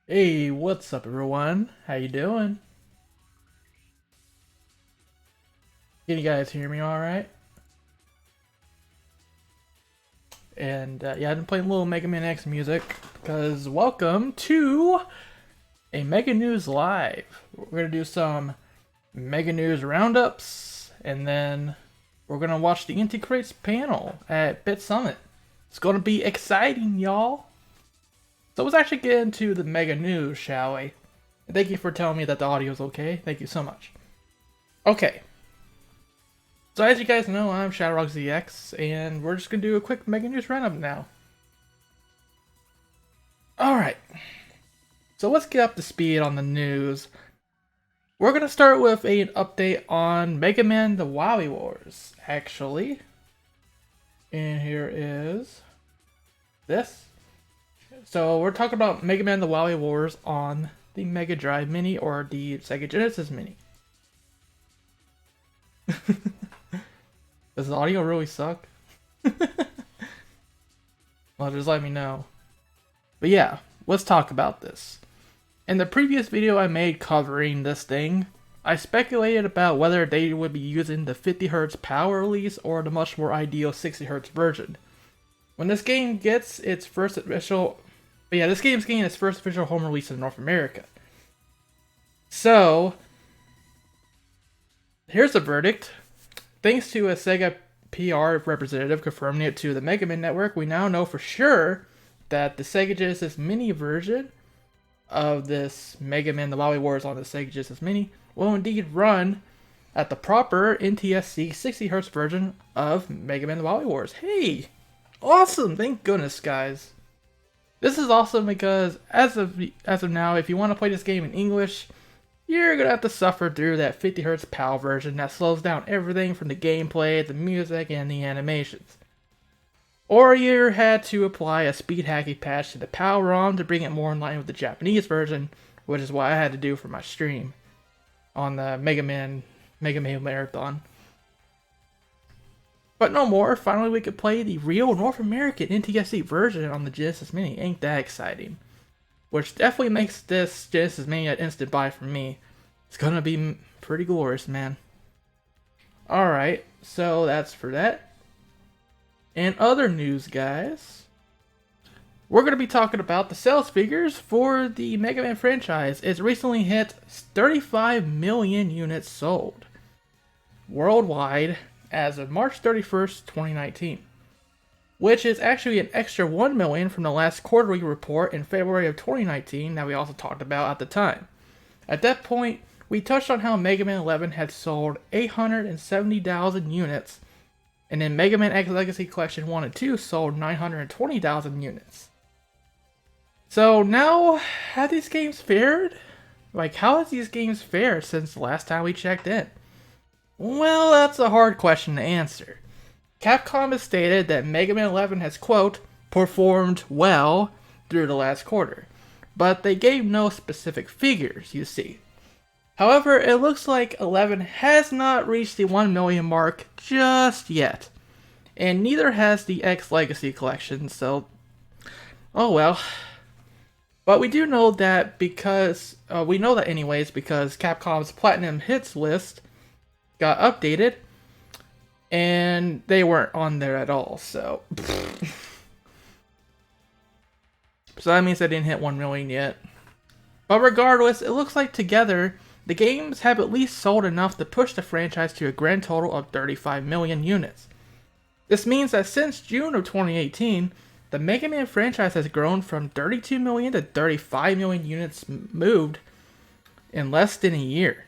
Hey, what's up everyone? How you doing? Can you guys hear me alright? And yeah, I've been playing a little Mega Man X music because welcome to a Mega News Live. We're going to do some Mega News roundups and then we're going to watch the Inti Create panel at BitSummit. It's going to be exciting, y'all. So let's actually get into the Mega News, shall we? Thank you for telling me that the audio is okay. Thank you so much. Okay. So as you guys know, I'm ShadowRockZX, and we're just going to do a quick Mega News roundup now. Alright, so let's get up to speed on the news. We're going to start with an update on Mega Man The Wowie Wars, actually. And here is this. So we're talking about Mega Man The Wowie Wars on the Mega Drive Mini or the Sega Genesis Mini. Does the audio really suck? Well, just let me know. But yeah, let's talk about this. In the previous video I made covering this thing, I speculated about whether they would be using the 50Hz power release or the much more ideal 60Hz version. When this game gets its first official... But yeah, this game's getting its first official home release in North America. So, here's the verdict. Thanks to a Sega PR representative confirming it to the Mega Man Network, we now know for sure that the Sega Genesis Mini version of this Mega Man The Wowie Wars on the Sega Genesis Mini will indeed run at the proper NTSC 60Hz version of Mega Man The Wowie Wars. Hey! Awesome! Thank goodness, guys. This is awesome because as of now, if you want to play this game in English, you're gonna have to suffer through that 50Hz PAL version that slows down everything from the gameplay, the music, and the animations. Or you had to apply a speed hacking patch to the PAL ROM to bring it more in line with the Japanese version, which is what I had to do for my stream on the Mega Man Marathon. But no more, finally we could play the real North American NTSC version on the Genesis Mini. Ain't that exciting? Which definitely makes this Genesis Mini an instant buy for me. It's gonna be pretty glorious, man. Alright, so that's for that. And other news, guys. We're gonna be talking about the sales figures for the Mega Man franchise. It's recently hit 35 million units sold worldwide as of March 31st, 2019. Which is actually an extra 1 million from the last quarterly report in February of 2019 that we also talked about at the time. At that point, we touched on how Mega Man 11 had sold 870,000 units, and then Mega Man X Legacy Collection 1 and 2 sold 920,000 units. So now, have these games fared? Like, how has these games fared since the last time we checked in? Well, that's a hard question to answer. Capcom has stated that Mega Man 11 has, quote, performed well through the last quarter, but they gave no specific figures, you see. However, it looks like 11 has not reached the 1 million mark just yet, and neither has the X Legacy Collection, so, oh well. But we do know that because, we know that anyways because Capcom's Platinum Hits list got updated, and they weren't on there at all, so... So that means they didn't hit 1 million yet. But regardless, it looks like together, the games have at least sold enough to push the franchise to a grand total of 35 million units. This means that since June of 2018, the Mega Man franchise has grown from 32 million to 35 million units moved in less than a year.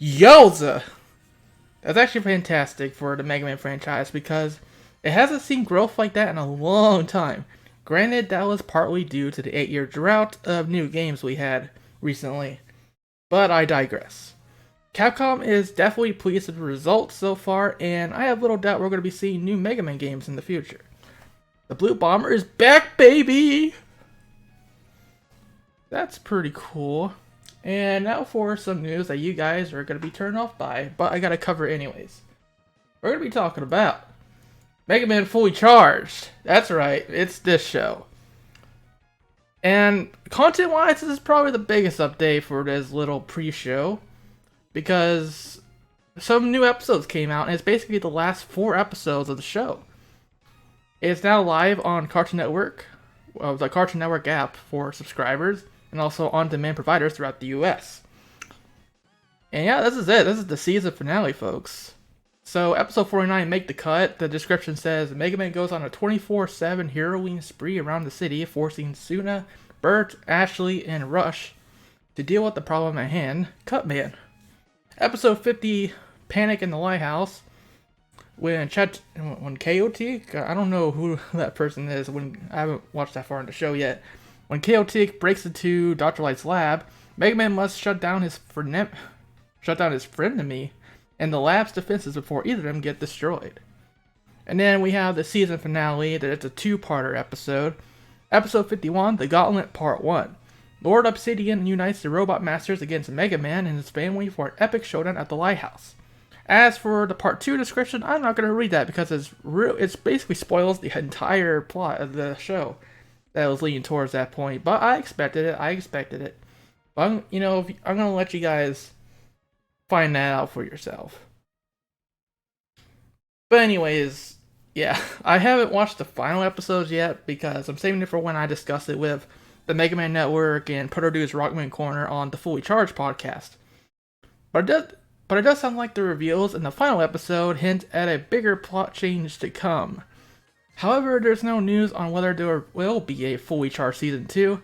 Yowza! That's actually fantastic for the Mega Man franchise because it hasn't seen growth like that in a long time. Granted, that was partly due to the 8-year drought of new games we had recently. But I digress. Capcom is definitely pleased with the results so far, and I have little doubt we're going to be seeing new Mega Man games in the future. The Blue Bomber is back, baby! That's pretty cool. And now for some news that you guys are going to be turned off by, but I gotta cover it anyways. We're going to be talking about Mega Man Fully Charged. That's right, it's this show. And content-wise, this is probably the biggest update for this little pre-show, because some new episodes came out, and it's basically the last 4 episodes of the show. It's now live on Cartoon Network, the Cartoon Network app for subscribers, and also on-demand providers throughout the US. And yeah, this is it. This is the season finale, folks. So, episode 49, Make the Cut. The description says, Mega Man goes on a 24/7 heroing spree around the city, forcing Suna, Bert, Ashley, and Rush to deal with the problem at hand, Cut Man. Episode 50, Panic in the Lighthouse. When KOT, I don't know who that person is, I haven't watched that far in the show yet. When KOT breaks into Dr. Light's lab, Mega Man must shut down his frenemy and the lab's defenses before either of them get destroyed. And then we have the season finale, that it's a 2-parter episode. Episode 51, The Gauntlet Part 1. Lord Obsidian unites the Robot Masters against Mega Man and his family for an epic showdown at the lighthouse. As for the Part 2 description, I'm not going to read that because it basically spoils the entire plot of the show that was leading towards that point. But I expected it. But I'm going to let you guys find that out for yourself. But anyways, yeah, I haven't watched the final episodes yet because I'm saving it for when I discuss it with the Mega Man Network and Produce Rockman Corner on the Fully Charged podcast. But it does sound like the reveals in the final episode hint at a bigger plot change to come. However, there's no news on whether there will be a Fully Charged Season 2.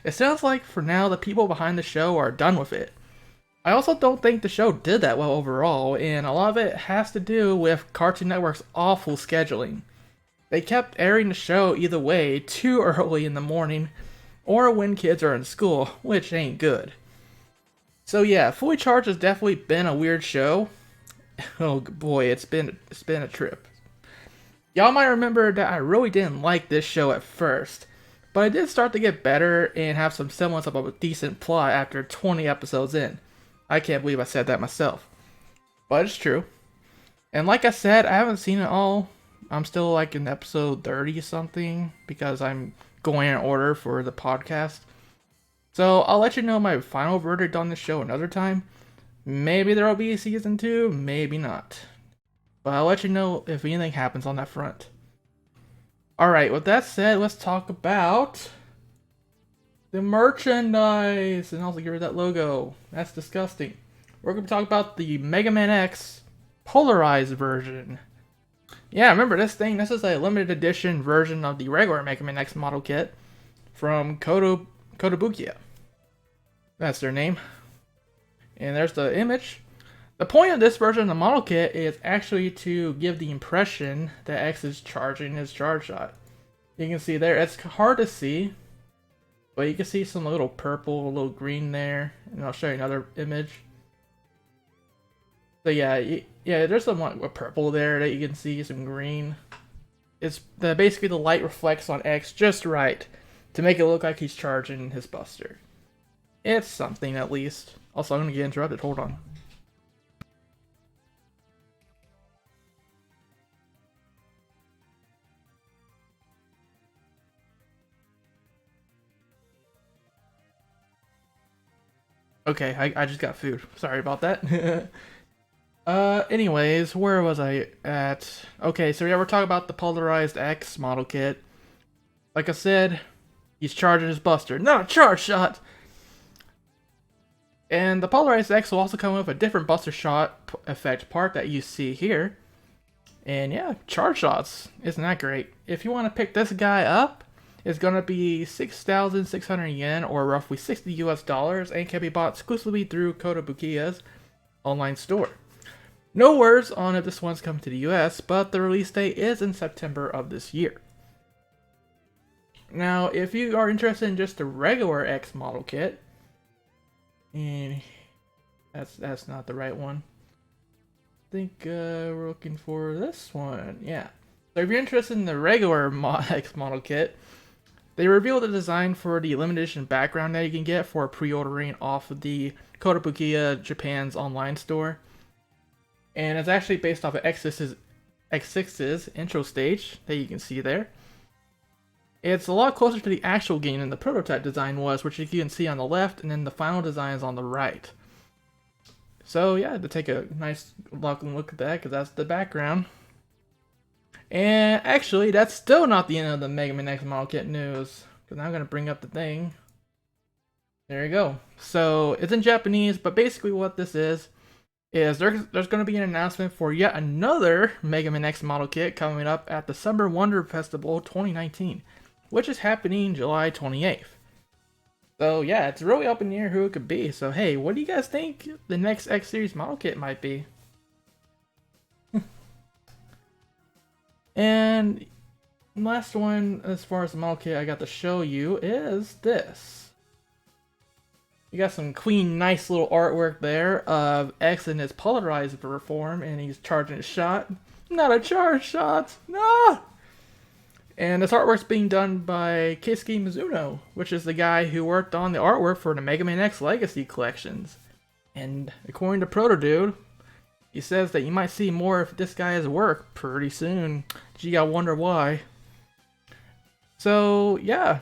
It sounds like for now the people behind the show are done with it. I also don't think the show did that well overall, and a lot of it has to do with Cartoon Network's awful scheduling. They kept airing the show either way too early in the morning, or when kids are in school, which ain't good. So yeah, Fully Charged has definitely been a weird show. Oh boy, it's been a trip. Y'all might remember that I really didn't like this show at first, but I did start to get better and have some semblance of a decent plot after 20 episodes in. I can't believe I said that myself, but it's true. And like I said, I haven't seen it all. I'm still like in episode 30 something because I'm going in order for the podcast. So I'll let you know my final verdict on this show another time. Maybe there will be a season 2, maybe not. But I'll let you know if anything happens on that front. Alright, with that said, let's talk about the merchandise. And also get rid of that logo. That's disgusting. We're going to talk about the Mega Man X Polarized version. Yeah, remember this thing? This is a limited edition version of the regular Mega Man X model kit from Kotobukiya. That's their name. And there's the image. The point of this version of the model kit is actually to give the impression that X is charging his charge shot. You can see there, it's hard to see, but you can see some little purple, a little green there, and I'll show you another image. So yeah, there's some like purple there that you can see, some green. It's basically the light reflects on X just right to make it look like he's charging his buster. It's something at least. Also, I'm gonna get interrupted. Hold on. Okay, I just got food. Sorry about that. Anyways, where was I at? Okay, so yeah, we're talking about the Polarized X model kit. Like I said, he's charging his buster. Not a charge shot! And the Polarized X will also come with a different buster shot effect part that you see here. And yeah, charge shots. Isn't that great? If you want to pick this guy up, it's going to be 6,600 yen or roughly $60 US and can be bought exclusively through Kotobukiya's online store. No words on if this one's coming to the US, but the release date is in September of this year. Now, if you are interested in just the regular X model kit, and that's not the right one. I think we're looking for this one. Yeah. So if you're interested in the regular X model kit, they revealed the design for the limited edition background that you can get for pre-ordering off of the Kotobukiya Japan's online store. And it's actually based off of X6's intro stage that you can see there. It's a lot closer to the actual game than the prototype design was, which you can see on the left, and then the final design is on the right. So yeah, to take a nice look at that, because that's the background. And actually, that's still not the end of the Mega Man X model kit news, because now I'm going to bring up the thing. There you go. So it's in Japanese, but basically what this is there's going to be an announcement for yet another Mega Man X model kit coming up at the Summer Wonder Festival 2019, which is happening July 28th. So yeah, it's really up in the air who it could be. So hey, what do you guys think the next X Series model kit might be? And last one, as far as the model kit I got to show you, is this. You got some clean, nice little artwork there of X in his Polarized form, and he's charging a shot. Not a charge shot! No! And this artwork's being done by Keisuke Mizuno, which is the guy who worked on the artwork for the Mega Man X Legacy collections. And according to ProtoDude, he says that you might see more of this guy's work pretty soon. Gee, I wonder why. So, yeah.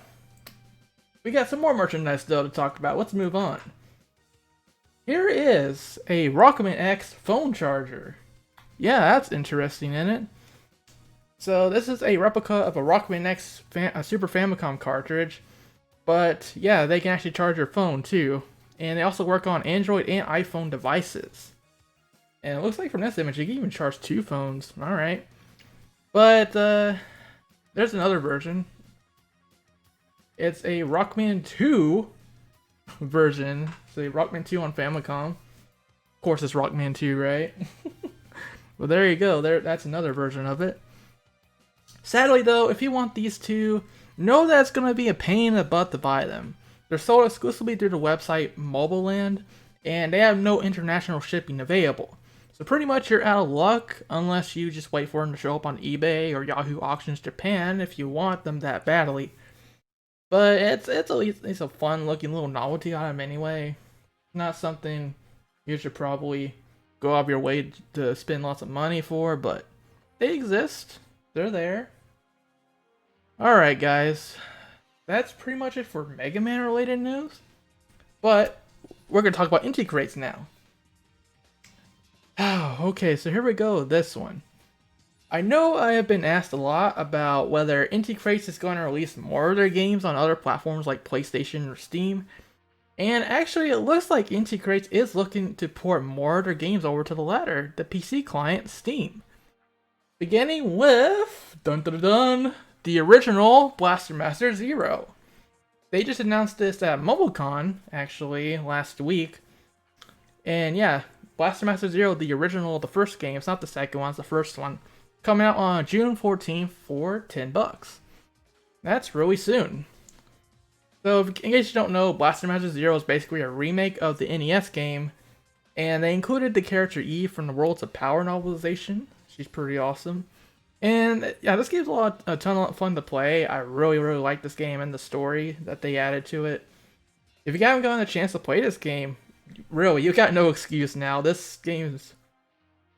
We got some more merchandise though to talk about. Let's move on. Here is a Rockman X phone charger. Yeah, that's interesting, isn't it? So this is a replica of a Rockman X Super Famicom cartridge. But yeah, they can actually charge your phone too. And they also work on Android and iPhone devices. And it looks like from this image, you can even charge 2 phones. Alright. But there's another version. It's a Rockman 2 version. It's a Rockman 2 on Famicom. Of course it's Rockman 2, right? Well, there you go. That's another version of it. Sadly though, if you want these two, know that it's going to be a pain in the butt to buy them. They're sold exclusively through the website MobileLand, and they have no international shipping available. So pretty much you're out of luck unless you just wait for them to show up on eBay or Yahoo Auctions Japan if you want them that badly. But it's at least a fun looking little novelty item anyway. Not something you should probably go out of your way to spend lots of money for, but they exist. They're there. Alright guys, that's pretty much it for Mega Man related news. But we're going to talk about Inti Creates now. Okay, so here we go, this one. I know I have been asked a lot about whether Inti Creates is going to release more of their games on other platforms like PlayStation or Steam. And actually it looks like Inti Creates is looking to port more of their games over to the latter, the PC client Steam. Beginning with, the original Blaster Master Zero. They just announced this at MobileCon, actually, last week. And yeah, Blaster Master Zero, the original, the first game, it's not the second one, it's the first one. Coming out on June 14th for $10. That's really soon. So, in case you don't know, Blaster Master Zero is basically a remake of the NES game. And they included the character Eve from the Worlds of Power novelization. She's pretty awesome. And yeah, this game's a ton of fun to play. I really like this game and the story that they added to it. If you haven't gotten a chance to play this game, really, you got no excuse now. This game's,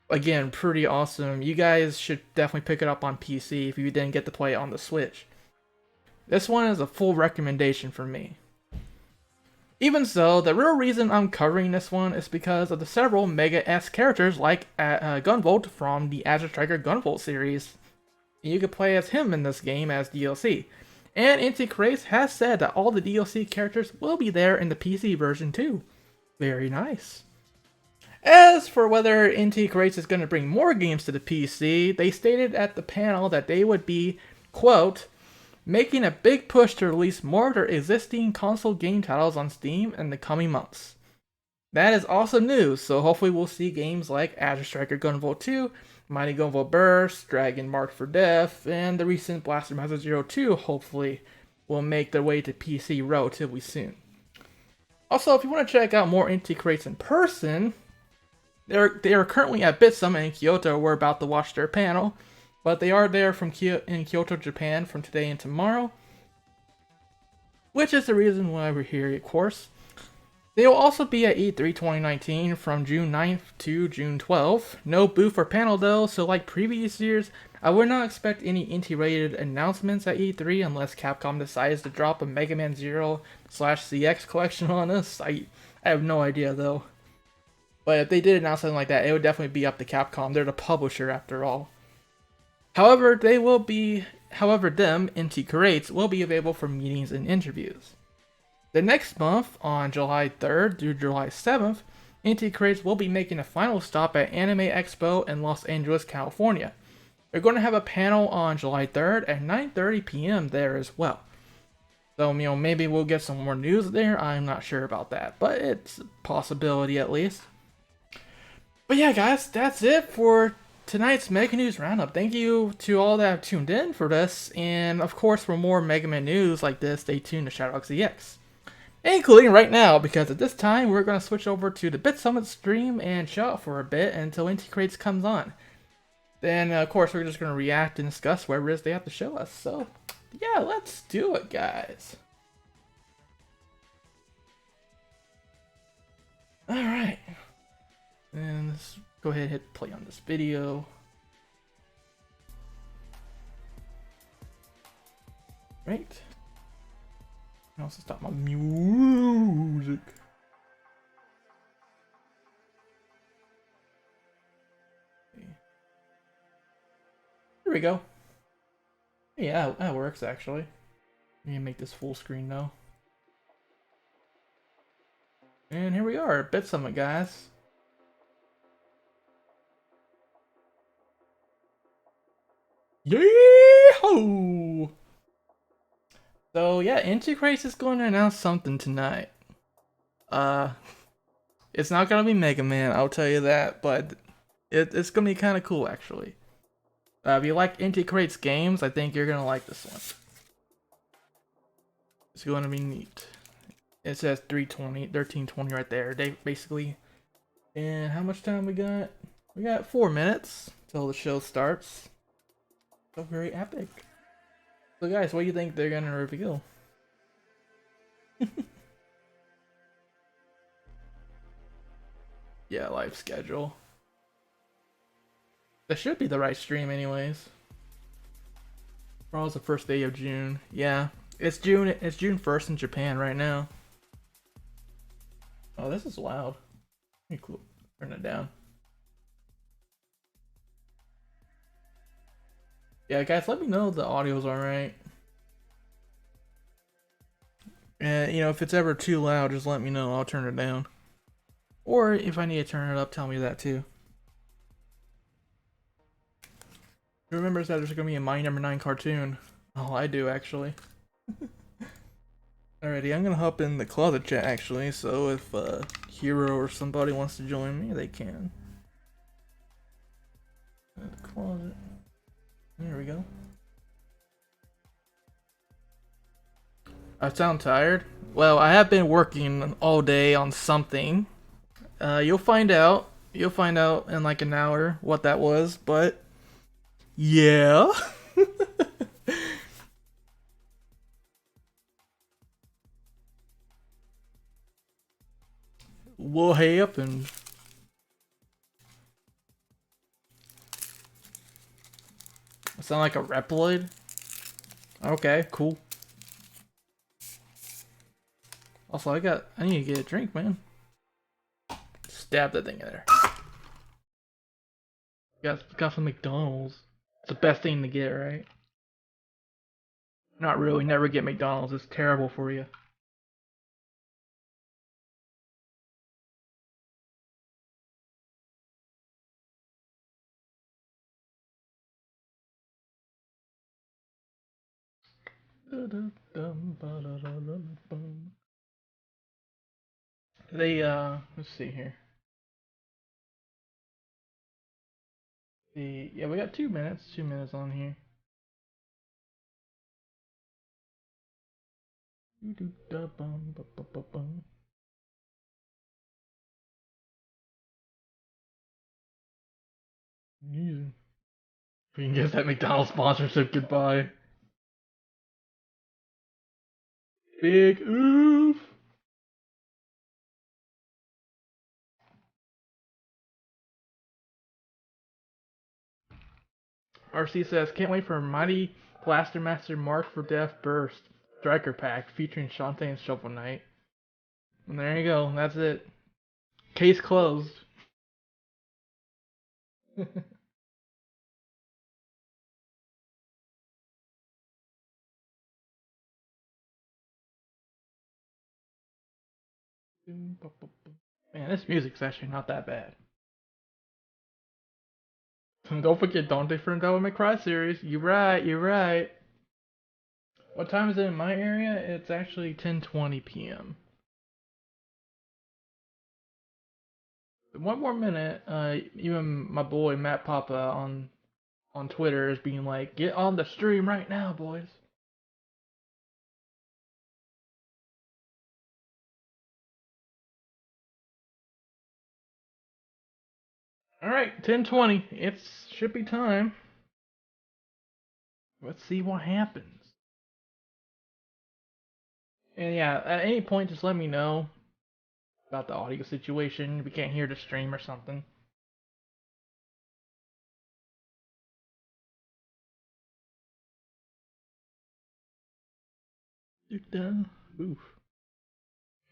again, pretty awesome. You guys should definitely pick it up on PC if you didn't get to play it on the Switch. This one is a full recommendation for me. Even so, the real reason I'm covering this one is because of the several Mega-esque characters like Gunboat from the Azure Striker Gunboat series. You can play as him in this game as DLC. And Inti Creates has said that all the DLC characters will be there in the PC version too. Very nice. As for whether Inti Creates is going to bring more games to the PC, they stated at the panel that they would be, quote, making a big push to release more of their existing console game titles on Steam in the coming months. That is awesome news, so hopefully we'll see games like Azure Striker Gunvolt 2, Mighty Gunvolt Burst, Dragon Marked for Death, and the recent Blaster Master Zero 2 hopefully will make their way to PC relatively soon. Also, if you want to check out more Inti Creates in person, they are currently at BitSummit in Kyoto. We're about to watch their panel. But they are there in Kyoto, Japan from today and tomorrow. Which is the reason why we're here, of course. They will also be at E3 2019 from June 9th to June 12th. No booth or panel though, so like previous years, I would not expect any Inti-related announcements at E3 unless Capcom decides to drop a Mega Man Zero/ZX collection on us. I have no idea though. But if they did announce something like that, it would definitely be up to Capcom. They're the publisher after all. However, Inti Creates, will be available for meetings and interviews. The next month, on July 3rd through July 7th, Inti Creates will be making a final stop at Anime Expo in Los Angeles, California. They're going to have a panel on July 3rd at 9:30 p.m. there as well. So, maybe we'll get some more news there. I'm not sure about that, but it's a possibility at least. But yeah, guys, that's it for tonight's Mega News Roundup. Thank you to all that have tuned in for this, and of course, for more Mega Man news like this, stay tuned to ShadowRockZX. Including right now, because at this time, we're going to switch over to the BitSummit stream and chill out for a bit until Inti Creates comes on. Then, of course, we're just going to react and discuss whatever it is they have to show us. So, yeah, let's do it, guys. Alright. And let's go ahead and hit play on this video. Right. I also stop my music. Here we go. Yeah, that works actually. Let me make this full screen now. And here we are, BitSummit, guys. Yee-hoo! So yeah, Inti Create is going to announce something tonight. It's not gonna be Mega Man, I'll tell you that, but it's gonna be kind of cool actually. If you like Inti Create's games, I think you're gonna like this one. It's going to be neat. It says 1320 right there. They basically, and how much time we got? We got 4 minutes till the show starts. So very epic. So guys, what do you think they're gonna reveal? Yeah, live schedule. That should be the right stream anyways. Tomorrow's the first day of June. Yeah. It's June 1st in Japan right now. Oh, this is loud. Pretty cool. Turn it down. Yeah, guys, let me know if the audio's alright. And, if it's ever too loud, just let me know. I'll turn it down. Or if I need to turn it up, tell me that too. Who remembers that there's going to be a My Number 9 cartoon? Oh, I do, actually. Alrighty, I'm going to hop in the closet chat, actually, so if Hero or somebody wants to join me, they can. The closet. There we go. I sound tired? Well, I have been working all day on something. You'll find out. You'll find out in like an hour what that was, but yeah. What happened? Sound like a Reploid? Okay, cool. Also, I need to get a drink, man. Stab that thing in there. Got some McDonald's. It's the best thing to get, right? Not really. Never get McDonald's. It's terrible for you. Let's see here. Yeah, we got 2 minutes. 2 minutes on here. We can get that McDonald's sponsorship goodbye. Big oof. RC says, can't wait for Mighty Blaster Master Mark for Death Burst Striker Pack featuring Shantae and Shovel Knight. And there you go. That's it. Case closed. Man, this music's actually not that bad. And don't forget Dante from the Devil May Cry series. You're right, you're right. What time is it in my area? It's actually 10:20 p.m. One more minute. Even my boy Matt Papa on Twitter is being like, "Get on the stream right now, boys." All right, 10:20. It should be time. Let's see what happens. And yeah, at any point, just let me know about the audio situation. If we can't hear the stream or something. Oof.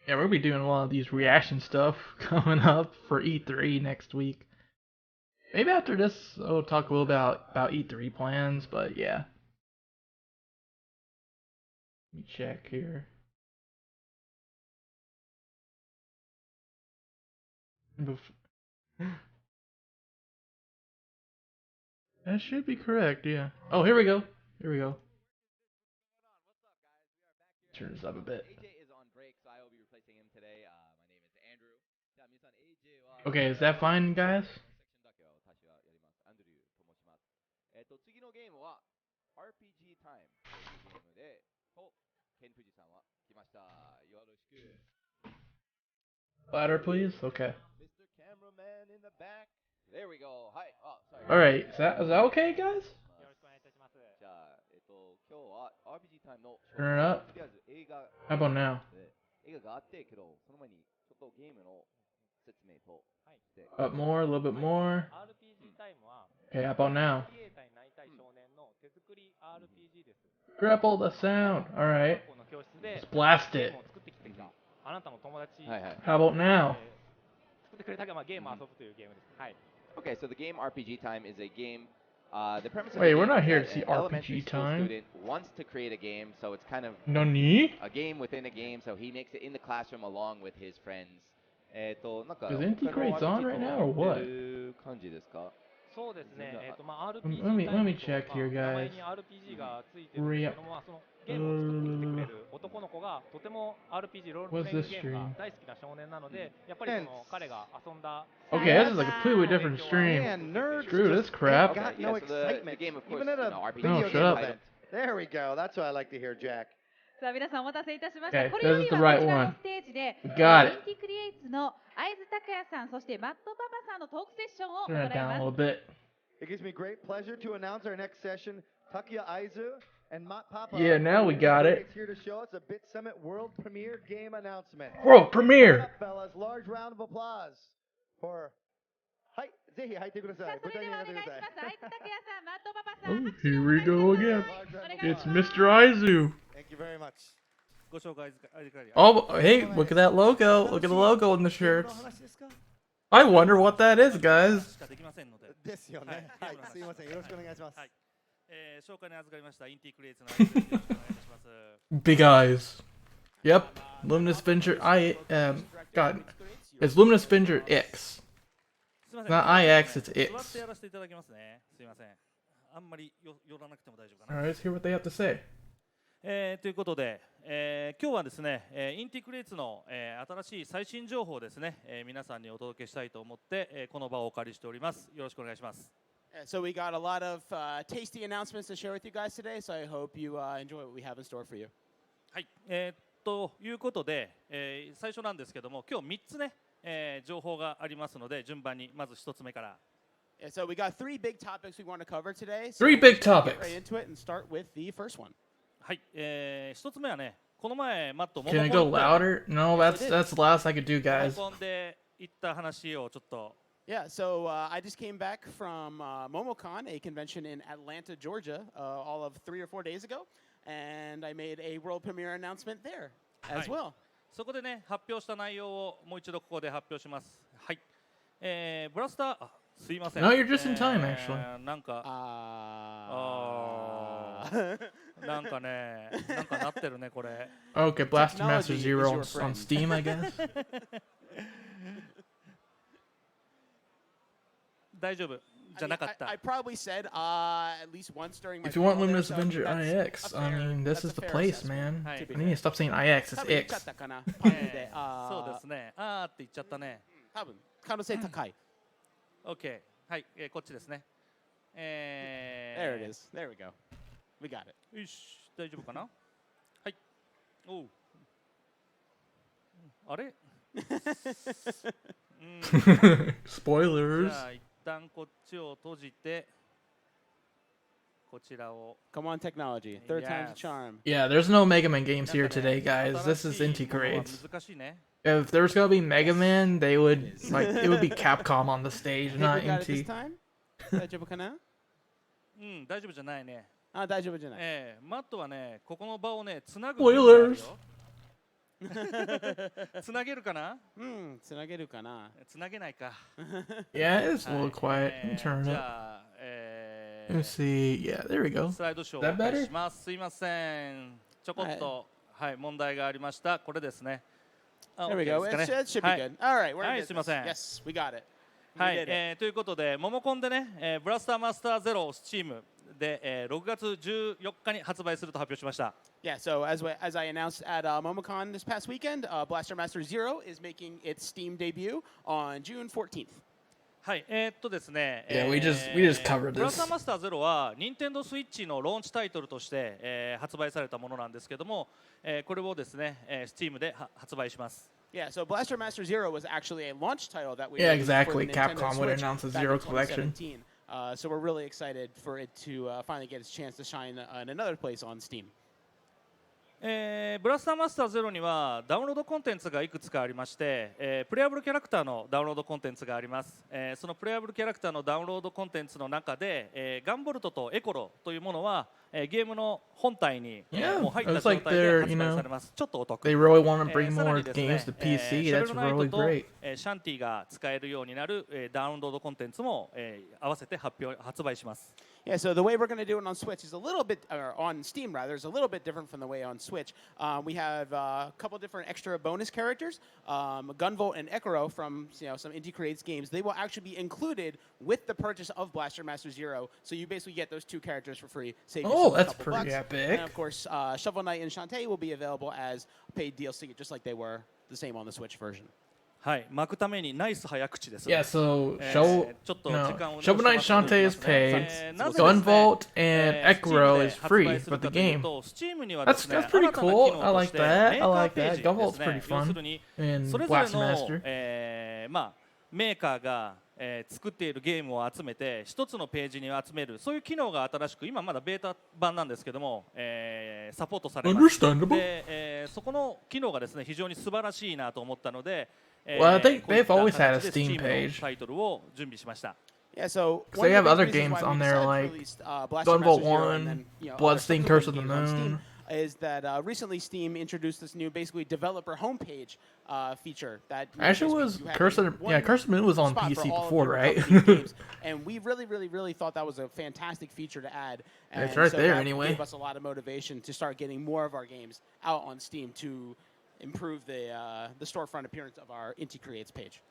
Yeah, we'll be doing a lot of these reaction stuff coming up for E3 next week. Maybe after this, I'll talk a little about E3 plans, but yeah. Let me check here. That should be correct, yeah. Oh, here we go. Here we go. Turn this up a bit. Okay, is that fine, guys? Louder, please. Okay. Mr. Cameraman in the back. There we go. Hi. Oh, sorry. All right. Is that okay, guys? Turn it up. How about now? Up more, a little bit more. Okay, how about now? Grapple the sound. All right. Let's blast it. How about now? Okay, so the game RPG Time is a game. The premise of Wait, the we're game not is here that to see an elementary RPG school time. student wants to create a game, so it's kind of Nani? a game within a game. So he makes it in the classroom along with his friends. Is Inti Create on right now or what? Let me check here, guys. What's this stream? Okay, this is a completely different stream. Screw this crap. Got no excitement. The game, of course, Even at a RPG video shut game up. event. There we go. That's what I like to hear, Jack. さあ皆さんお待たせいたしました。 Okay, これよ this り is the は right こちら one. のステージで We got it. インティクリエイツの会津拓也さん、そしてマットパパさんのトークセッションを行 Turn い it down a ま little す。 bit. It gives me great pleasure to announce our next session. Takuya Aizu and Matt Papa. Yeah, now we got it. Here to show us a BitSummit world premiere game announcement. World premiere. Up, fellas, large round of applause for. はい、ぜひ入ってください。さあそれではお願いします。会津拓也さん、マットパパさん。 Oh, 拍手を here お we 願いし go ます again. お願いし It's ます Mr. Aizu. Thank you very much. Oh, hey, look at that logo. Look at the logo on the shirts. I wonder what that is, guys. ですよね。はい、すいません。よろしくお願いします。紹介に預かりましたインティクレイツのよろしくお願いします。 Big eyes. Yep. Luminous Avenger. God. It's Luminous Avenger X. すみません。 Not IX, it's 座って X. やらせていただきますね。すみません。あんまり寄らなくても大丈夫かな。 Alright, let's hear what they have to say. ということで、今日はですね、インティクレイツの、新しい最新情報をですね、皆さんにお届けしたいと思って、この場をお借りしております。よろしくお願いします。So we got a lot of tasty announcements to share with you guys today. So I hope you enjoy what we have in store for you. はい。ということで、最初なんですけども、今日3つね、情報がありますので、順番にまず1つ目から。So we got three big topics we want to cover today. So Three big Get topics. right into it and start with the first one. はい。1つ目はね、この前マット Can I go louder? No, that's the last I could do, モモ guys. コンで言った話をちょっと Yeah, so I just came back from MomoCon, a convention in Atlanta, Georgia, all of 3 or 4 days ago, and I made a world premiere announcement there as well. そこでね発表した内容をもう一度ここで発表します。はい。ブラスターすいません。 No, you're just in time, actually. なんかなんかねなんかなってるねこれ。Okay, Blaster Master Technology is Zero your on friend. Steam, I guess. 大丈夫じゃなかった。 I probably said at least once during my If you want panel there, Luminous so Avenger that's IX, a I fair- mean, this that's is a the fair place, assessment, man. to be I need to stop saying IX, it's 多分言っ X. ちゃったかなパンでそうですね。って言っちゃったね。多分可能性高い。OK。はい、こっちですね。There it is. There we go. We got it. よし、大丈夫かな。はい。おう。あれSpoilers. じゃあ一旦こっちを閉じてこちらを Come on, technology. Third time's a Yes. charm. Yeah, there's no Mega Man games here today, guys. This is Inti これは Create. 難しいね。 If there was gonna be Mega Man, they would like it would be Capcom on the stage, I think not we got it this Inti. time. 大丈夫かな？うん大丈夫じゃないね。大丈夫じゃない。マットはねここの場をねつなぐ Spoilers つなげるかな。つなげるかな。つなげないか。 Yeah, it's a little quiet. Let me turn じ it. ゃあ Let me see. Yeah, there we go. スライドショー Is を that お願い better? します。すいません。ちょこっとはい問題がありました。これですね。There we go. It should be はい good. All right, we're は in いすいま business. せん。 Yes, we got it. は We い did it. ということでモモコンでねブラスターマスターゼロスチームで6月14日に発売すると発表しました。 Yeah, so as I announced at MomoCon this past weekend, Blaster Master Zero is making its Steam debut on June 14th. はいですね Yeah, we just covered ブラスタ this. ーマスターゼロは任天堂スイッチのローンチタイトルとして発売されたものなんですけどもこれをですねSteam で発売します。 Yeah, so Blaster Master Zero was actually a launch title that we Yeah, released for the exactly. Nintendo Capcom would Switch announce a back Zero in collection. 2017. So we're really excited for it to finally get its chance to shine in another place on Steam. ブラスターマスターゼロにはダウンロードコンテンツがいくつかありまして、プレイアブルキャラクターのダウンロードコンテンツがあります、そのプレイアブルキャラクターのダウンロードコンテンツの中で、ガンボルトとエコロというものは、ゲームの本体に、Yeah, もう入った it's 状 like 態で they're, 発 you 売 know, されます。ちょっとお得。 They really want to bring さら more にですね games to PC. シャベ That's ルナイ really トと great. シャンティが使えるようになる、ダウンロードコンテンツも、合わせて発売します。 Yeah, so the way we're going to do it on Switch is a little bit, or on Steam rather, is a little bit different from the way on Switch. We have a couple different extra bonus characters. Gunboat and Ekoro from some Inti Creates games. They will actually be included with the purchase of Blaster Master Zero. So you basically get those two characters for free. Save Oh, yourself a that's couple pretty bucks. epic. And of course, Shovel Knight and Shantae will be available as paid DLC, just like they were the same on the Switch version. はい、巻くためにナイス早口です。 Yeah, so ちょっと時間を Shovel Knight Shantae is paid. Gunboat and Ekro is free for the game. That's pretty cool. I like that. I like that. Gunboat's pretty fun in それぞれ Blaster の Master. まあメーカーが作っているゲームを集めて一つのページに集めるそういう機能が新しく今まだベータ版なんですけども、サポートされます。 Understandable. で、そこの機能がですね非常に素晴らしいなと思ったので、Well, I think こういった they've always had a 形で Steam Steam の page. タイトルを準備しました。 Yeah, so So one they of have the other big reasons games why we on there decided to like release, Blaster Gunboat Master Zero 1, and then, Bloodstained other Curse of the games on Steam Moon. is that recently Steam introduced this new basically developer homepage feature that Actually was Curse of the Moon was on spot for PC all of before, your right? company's games. And we really thought that was a fantastic feature to add. And It's right so there that anyway. gave us a lot of motivation to start getting more of our games out on Steam to improve the storefront appearance of our Inti Creates page.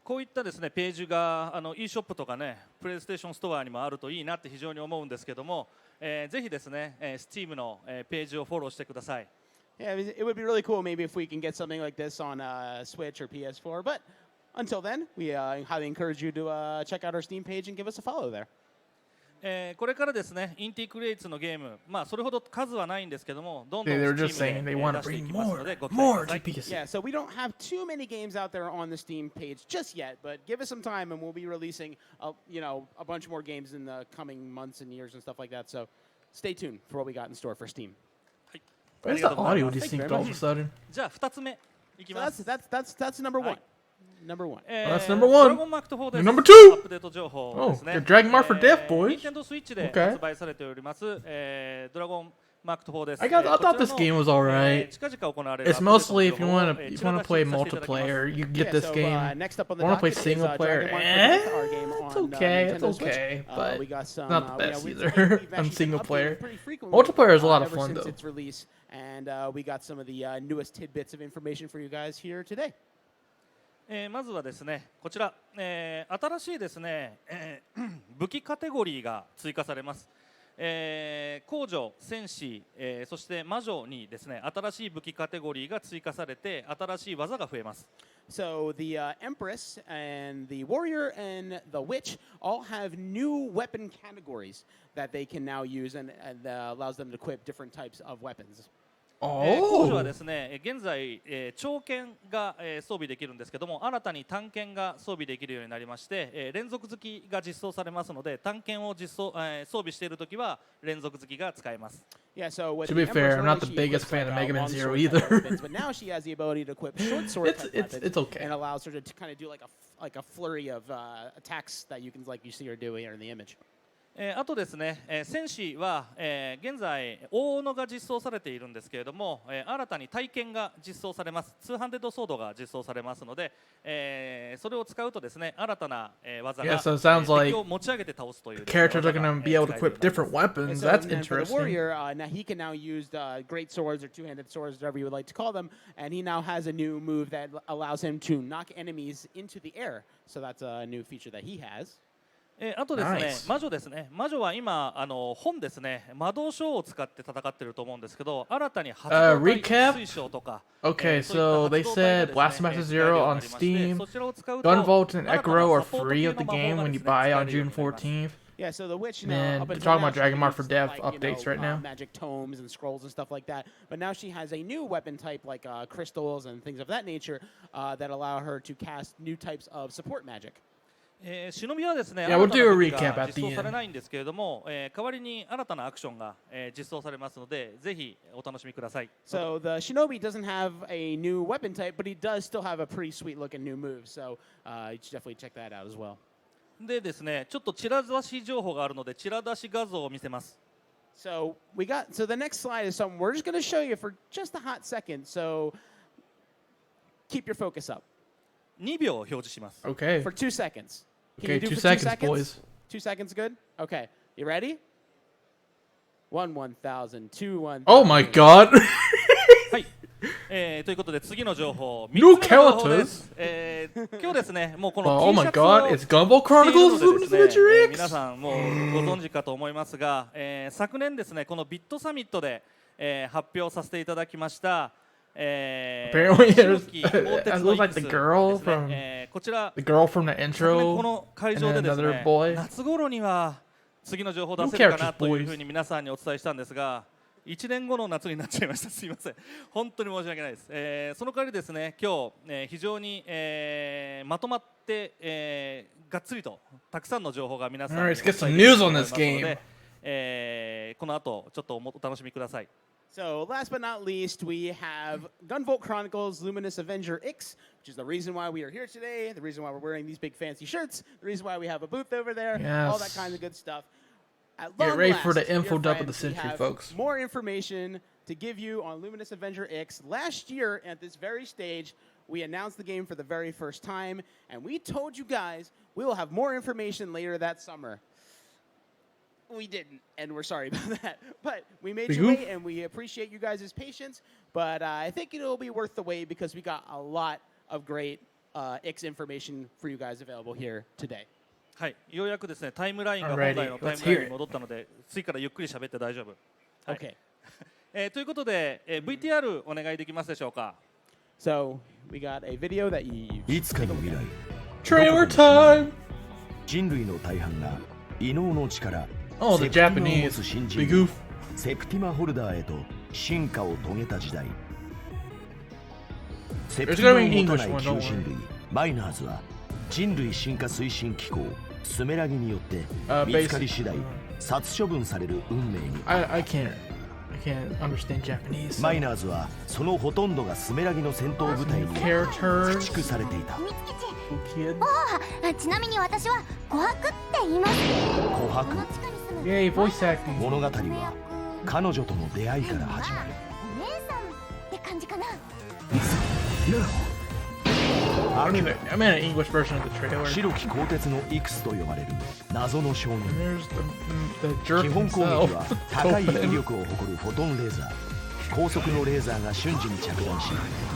こういったですねページがeShop とかねプレイステーションストアにもあるといいなって非常に思うんですけども、ぜひですね、Steam の、ページをフォローしてください。 Yeah, it would be really cool maybe if we can get something like this on Switch or PS4. But until then, we highly encourage you to check out our Steam page and give us a follow there. これからですね、インティクリエイツのゲーム、まあそれほど数はないんですけども、どんどん They were just Steam saying で they want 出 to してい bring きますので、ご期 more 待くだ to さい。 PC. Yeah, so we don't have too many games out there on the Steam page just yet, but give us some time and we'll be releasing a bunch more games in the coming months and years and stuff like that. So stay tuned for what we got in store for Steam. Why is the audio distinct all of a sudden? じゃあ2つ目いき So ます。 that's number one. number one. That's number ド one. ラゴンマークト4です。 Number ア two. ップデート情報ですね。 Oh, the Dragon Mark for Death, boys. Nintendo Switch で Okay. 発売されております、ドラゴンマークト4です I thought this game was alright. 近々行われる It's mostly if you アッ want プデ to ートの情報を play チラ出しさせていただきます multiplayer, you get Yeah, this so, game. next up on the Want to play docket is, single player? Dragon Mark for Death, our game It's on, okay. It's Nintendo Switch. okay, but we got some, not the yeah, best we've either actually on been single updating player. pretty frequently, Multiplayer is a lot of ever fun since though. its release, and we got some of the newest tidbits of information for you guys here today. まずはですねこちら、新しいですね、武器カテゴリーが追加されます。公女、戦士、そして魔女にですね新しい武器カテゴリーが追加されて新しい技が増えます。So the Empress and the Warrior and the Witch all have new weapon categories that they can now use, and allows them to equip different types of weapons. 公女は Oh. ですね現在、長剣が、装備できるんですけども新たに短剣が装備できるようになりまして、連続突きが実装されますので短剣を装備しているときは連続突きが使えます。Yeah, so with To the be fair, I'm Empress, not the she biggest equips, fan of like, Mega Man long Zero sword type either. weapons, but now she has the ability to equip short sword It's- type it's- weapons, it's okay. and allows her to kind of do like a flurry of attacks that you see her doing here in the image. あとですね、戦士は、現在大斧が実装されているんですけれども、新たに体験が実装されます。ツーハンデッドソードが実装されますので、それを使うとですね新たな、技が、 Yeah, so it sounds like 敵を持ち上げて倒すという Characters are 技が gonna be able to 使えるよう equip になります different weapons. And so, That's and then for the interesting. warrior, now he can now use great swords or two-handed swords, whatever you would like to call them, and he now has a new move that allows him to knock enemies into the air. So that's a new feature that he has. あとですね、 Nice. 魔女ですね。魔女は今本ですね、魔導書を使って戦っていると思うんですけど、新たに発動体 recap? 推奨とか、 Okay, そういった so they 発動体 said が Blast ですね Master 使えるよう Zero にな on りまして Steam. そちらを使うと Gunvolt and 新たな Ekro are サポート free 系 of the の魔法 game が when で you すね buy 使え on るよう June になります 14th. Yeah, so the witch, Man, up we're until talking now, about she Dragon Mark used, for Death like, updates right now. Magic tomes and scrolls and stuff like that. But now she has a new weapon type like crystals and things of that nature that allow her to cast new types of support magic. 忍びはですね、 Yeah, we'll 新た do な a 武器 recap が at the 実装され end. ないんですけれども、代わりに新たなアクションが、実装されますので、ぜひお楽しみください。 So the shinobi doesn't have a new weapon type, but he does still have a pretty sweet looking new move. So you should definitely check that out as well. でですね、ちょっとチラ出し情報があるので、チラ出し画像を見せます。 So the next slide is something we're just going to show you for just a hot second. So keep your focus up 2秒表示します。 Okay. for 2 seconds. Can Okay, you do 2 for 2 seconds, seconds? boys. 2 seconds good? Okay. You ready? 1,000, 2,000. Oh my god. はい。ということで次の情報、 New 3つ目の情報 characters? です。今日ですね、もうこの Oh T シ my ャツを god, it's Gunboat Chronicles 着ているの Luminous でですね Avenger 皆 X. さんもうご存知かと思いますが、昨年ですねこのビットサミットで、発表させていただきました、Apparently, 白 it き鋼鉄 looks の like イ the クス girl ですね from こちら the girl from the 昨年こ intro. の会場で and です another ね boy. 夏頃には次の情報を出せるかなというふうに皆さんにお伝えしたんですが1年後の夏になっちゃいました。すいません本当に申し訳ないです、その代わりですね今日、非常に、まとまって、がっつりとたくさんの情報が皆さんにお Alright, 伝 let's え get でき some る news と on 思い this ますので game. この後ちょっとお楽しみください。 So last but not least, we have Gunvolt Chronicles Luminous Avenger X, which is the reason why we are here today, the reason why we're wearing these big fancy shirts, the reason why we have a booth over there, all that Yes. kind of good stuff. At Get long ready for the last, dear info dump of the friends, we century, have folks. More information to give you on Luminous Avenger X. Last year, at this very stage, we announced the game for the very first time, and we told you guys we will have more information later that summer. We didn't, and we're sorry about that. But we made you wait, and we appreciate you guys' patience. But I think it'll be worth the wait because we got a lot of great X information for you guys available here today. はい、ようやくですねタイムラインが本 Alrighty, 来のタイ let's ムライン hear に戻ったので次からゆっくり喋って大丈夫。はい Okay. ということで、VTR お願いできますでしょうか。 So we got a video that you いつかの未来 Trailer time. 人類の大半が異能の力 Oh, the セプティマを持 Japanese つ新 big 人 goof. セプティマホルダーへと進化を遂げた時代セプティマを持たない English one, 旧 don't 人類マイナーズは人類進化推進機構スメラギによって見つかり次第殺処分される運命に I can't can't understand Japanese. マイナーズはそのほとんどがスメラギの戦闘部隊に Characters. 駆逐されていた。 Kid. ちなみに私は琥珀って言います。琥珀。 Yay, voice acting. 物語は彼女との出会いから始まる。お姉さんって感じかな。I don't even. I'm in an English version of the trailer. 白き鋼鉄のイクスと呼ばれる謎の少年。 And there's the jerk 基本攻撃 himself. は高い威力を誇るフォトンレーザー。高速のレーザーが瞬時に着弾し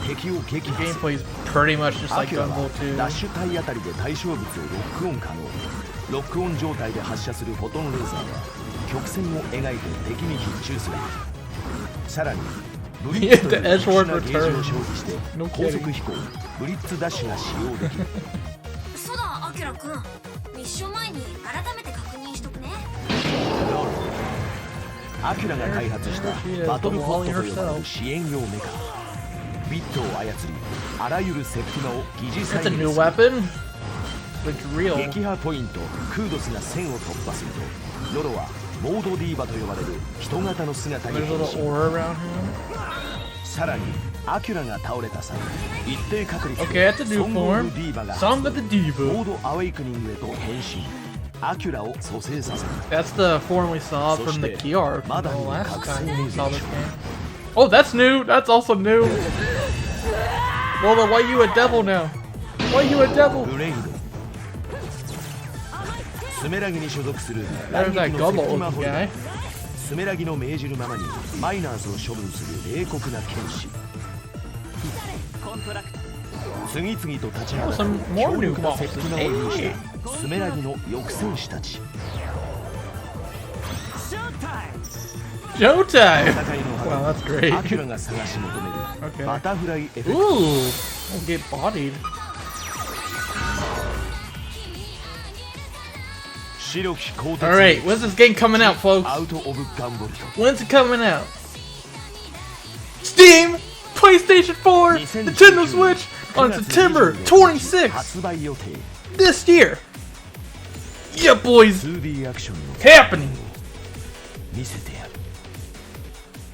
敵を撃破する。 Gameplay is pretty much just ア like キラは Gunboat 2. ラッシュ体当たりで対象物をロックオン可能。ロックオン状態で発射するフォトンレーザーは曲線を描いて敵に必中する。さらにブリッツという The edge 特殊 word なゲージを return. 消費して No 高速飛行ブリッツダッシュが使用できる。そうだ、アキラくん。ミッション前に改めて確認しとくね。アキュラが開発したバトルホットと呼ばれる支援用メカ。ビットを操りあらゆるセプティマを疑似 That's 再 a new 現する。 weapon. It's real. 撃破ポイントクードスが線を突破するとロロはモードディーバと呼ばれる人型の姿に There's a 変 little 身。 aura around him. さらにアキュラが倒れた際一定確率 Okay, で that's a new ソング・オブ・ form. ディーバが Song of the モ Diva. ード・アウェイクニングへと変身。アキュラを蘇生させる。 That's the form we saw from the key arc the Mother last Cox time we Amazing saw this Show. game. Oh, that's new. That's also new. Lola, why you a devil now? Why you a devil? ブレイドスメラギに所属する There's 来 that 撃のセプティ Gunboat マホルダ guy. ー。スメラギの命じるままにマイナーズを処分する冷酷な剣士。次々と立ち上が Some る more 強 new 力な bosses. セプティマを有したスメラギの抑戦士たち。 Showtime! 戦いの Wow, 果 that's て great. アキュラが探し求める Okay. バタフライエフェクト。 Ooh, we'll get bodied. 白き鋼鉄 Alright, when's this game coming out, folks? アウト・オブ・ガンボルト。 When's it coming out? Steam, PlayStation 4, Nintendo Switch on September 26th 発売予定。 this year. Yeah, boys, 2D アクションの happening. 見せてやる。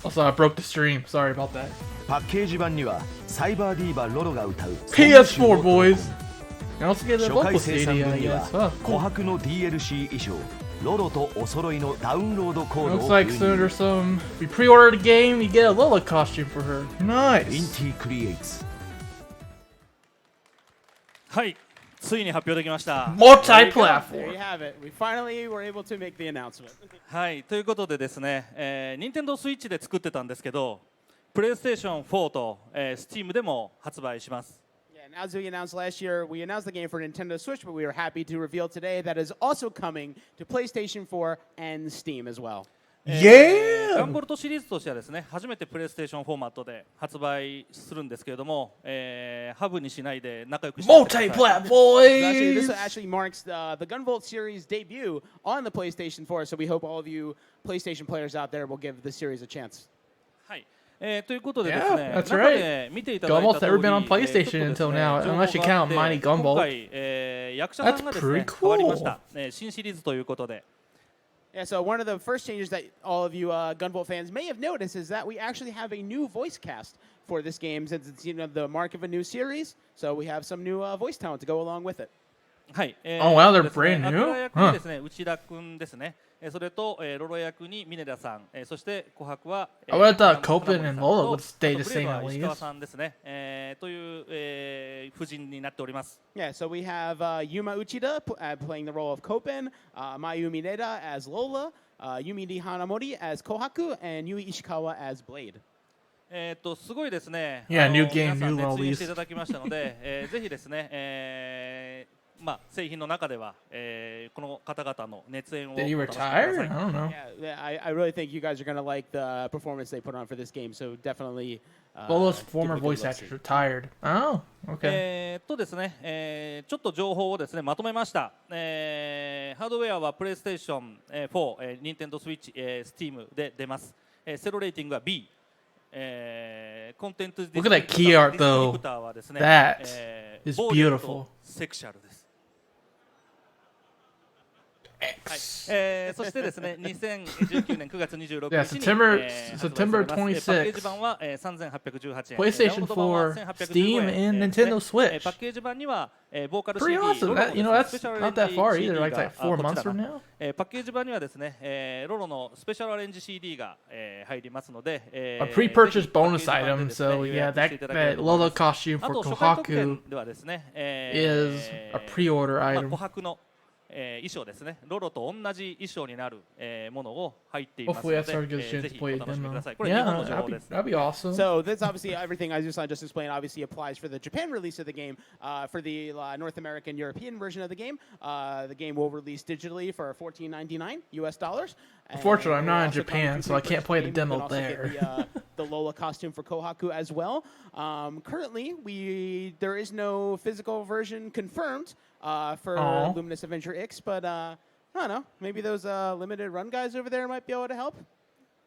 Also, I broke the stream. Sorry about that. パッケージ版にはサイバーディーバロロが歌う PS4 boys. And also get the 初 vocal 回生産 CD, 分 I には guess. Huh, 琥 cool. 珀の DLC 衣装ロロとお揃いのダウンロードコード Looks を like 封 soon 入 or some. We pre-ordered the game, you get a Lola costume for her. イン Nice. ティクリエイツ。はい、ついに発表できました。 There you Multi-platform. have it. We finally were able to make the announcement. はい、ということでですね、任天堂スイッチで作ってたんですけど、プレイステーション4と、Steam でも発売します。 Yeah, and as we announced last year, we announced the game for Nintendo Switch, but we are happy to reveal today that is also coming to PlayStation 4 and Steam as well. ガン Yeah! ボルトシリーズとしてはですね、初めてプレイステーションフォーマットで発売するんですけれども、ハブにしないで仲良くしてください。 Multi-plat So actually, this boys! actually marks the Gunboat series debut on the PlayStation 4, so we hope all of you PlayStation players out there will give this series a chance. はいということでですね、 Yeah, that's 中 right. で見ていただいた Gumboat's 通り never been on ちょっと PlayStation です until ね now, 情報があ unless you って count Mighty 今 Gunboat. 回、役者さんがですね That's pretty 変わりま cool. した、新シリーズということで。 Yeah, so one of the first changes that all of you Gunboat fans may have noticed is that we actually have a new voice cast for this game since it's the mark of a new series. So we have some new voice talent to go along with it. はい。Oh, wow, they're ですね brand new? アクラ役にですね、内田君ですね。それと、ロロ役に峰田さん、そして琥珀は、I would have thought 金 Copen 森 and さん Lola と would stay あと the ブレイ same ブ at は石川 least. さんですね。という、夫人になっております。 Yeah, so we have Yuma Uchida playing the role of Kopen, Mayu Mineta as Lola, Yumi Hanamori as Kohaku, and Yui Ishikawa as Blade. すごいですね。 Yeah, new game, 皆さん new 熱演して release. いただきましたので、ぜひですね、製品の中では、この方々の熱演を Did he お楽しみくだ retire? さ I い don't know. Yeah, I really think you guys are going to like the performance they put on for this game, so definitely. Lola's give it former a good voice look-see. actors retired. Oh, okay. ですね、ちょっと情報をですねまとめました、ハードウェアはプレイステーション4、ニンテンドースイッチ、Steam で出ます、セロレーティングは B、コンテンツ Look at that key art, though. ディストリブターはですね、That is 暴力 beautiful. とセクシャルです。X. そしてですね、2019年9月26 Yeah, 日に September 発売されます。 September パッケージ 26th. 版は3818円、 PlayStation ダウンロード版は 4, 1815 Steam, 円 and ですね。 Nintendo Switch. パッケージ版にはボーカル Pretty CD、 ロ awesome. ロ That, の you です know, ね that's スペシャルアレン not that ジ far CD either. Like が 4 こち months ら from が now. パッケージ版にはですね、ロロのスペシャルアレンジ CD が入りますので、 A pre-purchase bonus item. So yeah, that Lola costume あ for と初回特 Kohaku 典ではですね、 is a pre-order まあ item. 琥珀の衣装ですね、ロロと同じ衣装になるものを入っていますの Hopefully, で、 that's our good ぜ chance ひ to お play a 楽しみくだ demo. さい。これ日本の Yeah, 情報です。 that'd be awesome. So this obviously everything Azusan just explained obviously applies for the Japan release of the game. For the North American European version of the game will release digitally for $14.99 US. Unfortunately, I'm not in Also Japan, coming so I to can't play the game, you can demo also get there. The Lola costume for Kohaku as well. Currently, there is no physical version confirmed for Aw. Luminous Avenger X, but I don't know. Maybe those limited run guys over there might be able to help.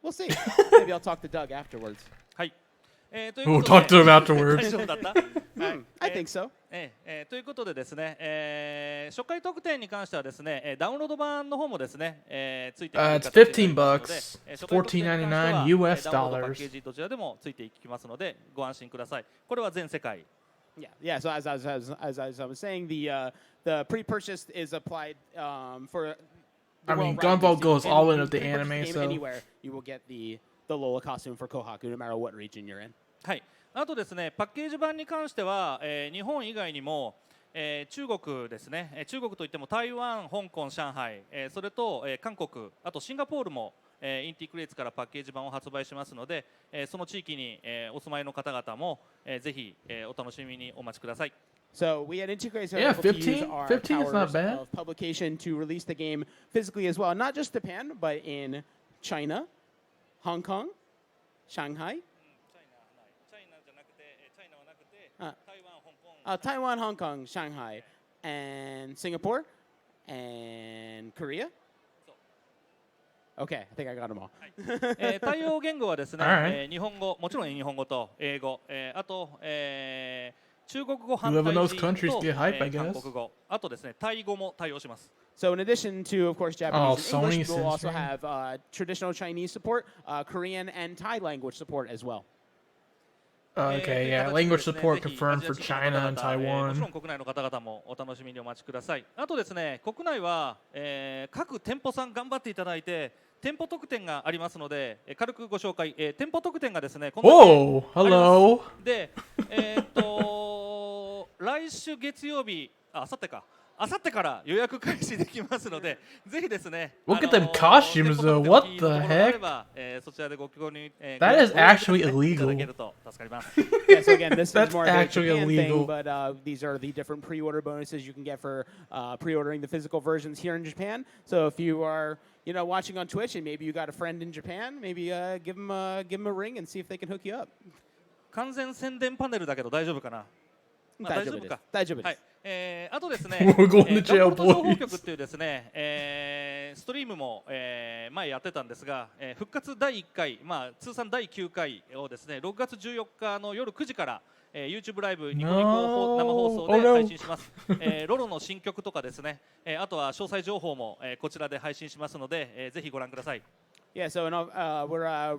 We'll see. Maybe I'll talk to Doug afterwards. はい。という We'll ことで talk to him afterwards. 大丈夫だった？ I think so. ということでですね、初回特典に関してはですね、ダウンロード版の方もですね、ついてくる It's 形になりますので、 $15. 初回特典に関しては $14.99 US ダウンロードパッ dollars. ケージどちらでもついていきますので、ご安心ください。これは全世界。Yeah. So as I was saying, the pre-purchase is applied for. I mean, Gunboat goes all in with the anime, so anywhere you will get the Lola costume for Kohaku, no matter what region you're in. はい。あとですね、パッケージ版に関しては、日本以外にも、中国ですね、中国といっても台湾、香港、上海、それと、韓国、あとシンガポールも、インティクレイツからパッケージ版を発売しますので、その地域に、お住まいの方々も、ぜひ、お楽しみにお待ちください。 So we at Inti Create are Yeah, able to use 15 our 15 is not powers bad. of publication to release the game physically as well. Not just Japan, but in China, Hong Kong, Shanghai, Taiwan, Hong Kong, Shanghai, and Singapore, and Korea. Okay, I think I got them all. 対応言語はですね、 Alright. 日本語、もちろん日本語と英語、あと、中国語反 Whoever 対 knows 字 countries と、 get hype, I 韓 guess. 国語、あとですね、タイ語も対応します。 So in addition to, of course, Oh, Japanese and English, Sony we'll also censoring. have traditional Chinese support, Korean and Thai language support as well. Okay, yeah, language support confirmed for China and もちろ Taiwan. ん国内の方々もお楽しみにお待ちください。あとですね、国内は、各店舗さん頑張っていただいて、店舗特典がありますので、軽くご紹介。店舗特典がですね、こんなに Whoa, あります hello. で、来週月曜日、あさってか。あさってから予約開始できますので、ぜひですね。 Look at them costumes, though. What the heck? そちらでご購入。 That is actually いた illegal. だけると助かります。 Yeah, so again, this is That's more of a actually Japan illegal. thing, but these are the different pre-order bonuses you can get for pre-ordering the physical versions here in Japan. So if you are, watching on Twitch and maybe you got a friend in Japan, maybe give them a ring and see if they can hook you up. 完全宣伝パネルだけど大丈夫かな。まあ大丈夫か。大丈夫です。はい。あとですね、 We're going to jail, ガンボート情報 boys. 局っていうですね、ストリームも、前やってたんですが、復活第1回、通算第9回をですね、6月14日の夜9時から、YouTube ライブニコニコ生放送で配信します。ロロの新曲とかですね、あとは詳細情報も、こちらで配信しますので、ぜひご覧ください。Yeah, so we're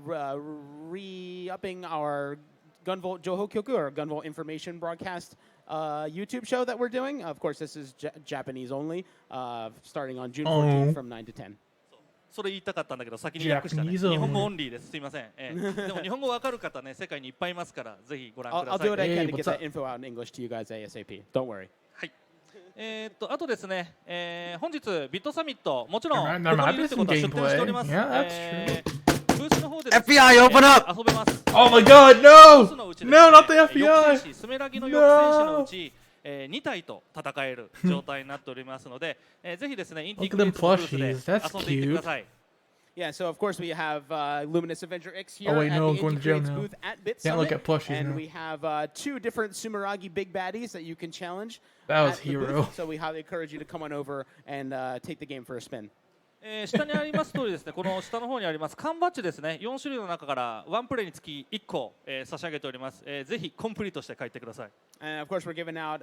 re-upping our Gunvolt Johokyoku or Gunvolt Information Broadcast YouTube show that we're doing. Of course, this is Japanese only, starting on June 14th from 9 to 10. それ言いたかったんだけど先に訳したね。 Japanese only. 日本語オンリーです。すいません。でも日本語わかる方ね、世界にいっぱいいますからぜひご覧くだ I'll さい。 do what I can to Hey, get what's that up? info out in English to you guys ASAP. Don't worry. はい。あとですね、本日ビットサミットもちろん There ここ might にいる be ってこと some は出店しております。 gameplay. Yeah, that's ブースの方でですね FBI open up! 遊べます。 Oh my god, ブー no! スのうちですね No, not the 翼戦 FBI! 士スメラギの翼戦士のうち2体と戦える状態になっておりますので、ぜひですねインティ Look ク at レ them イツブースで plushies. That's 遊んでいってくだ cute. さい。 Yeah, so of course we have Luminous Avenger X here Oh, wait, at no, the I'm going Inti to jail Creates now. booth at Can't look BitSummit. at plushies And now. we have 2 different Sumeragi big baddies that you can challenge That was at the booth. hero. So we highly encourage you to come on over and take the game for a spin. 下にあります通りですね、この下の方にあります缶バッジですね、4種類の中からワンプレイにつき1個、差し上げております。ぜひコンプリートして帰ってください。And of course, we're giving out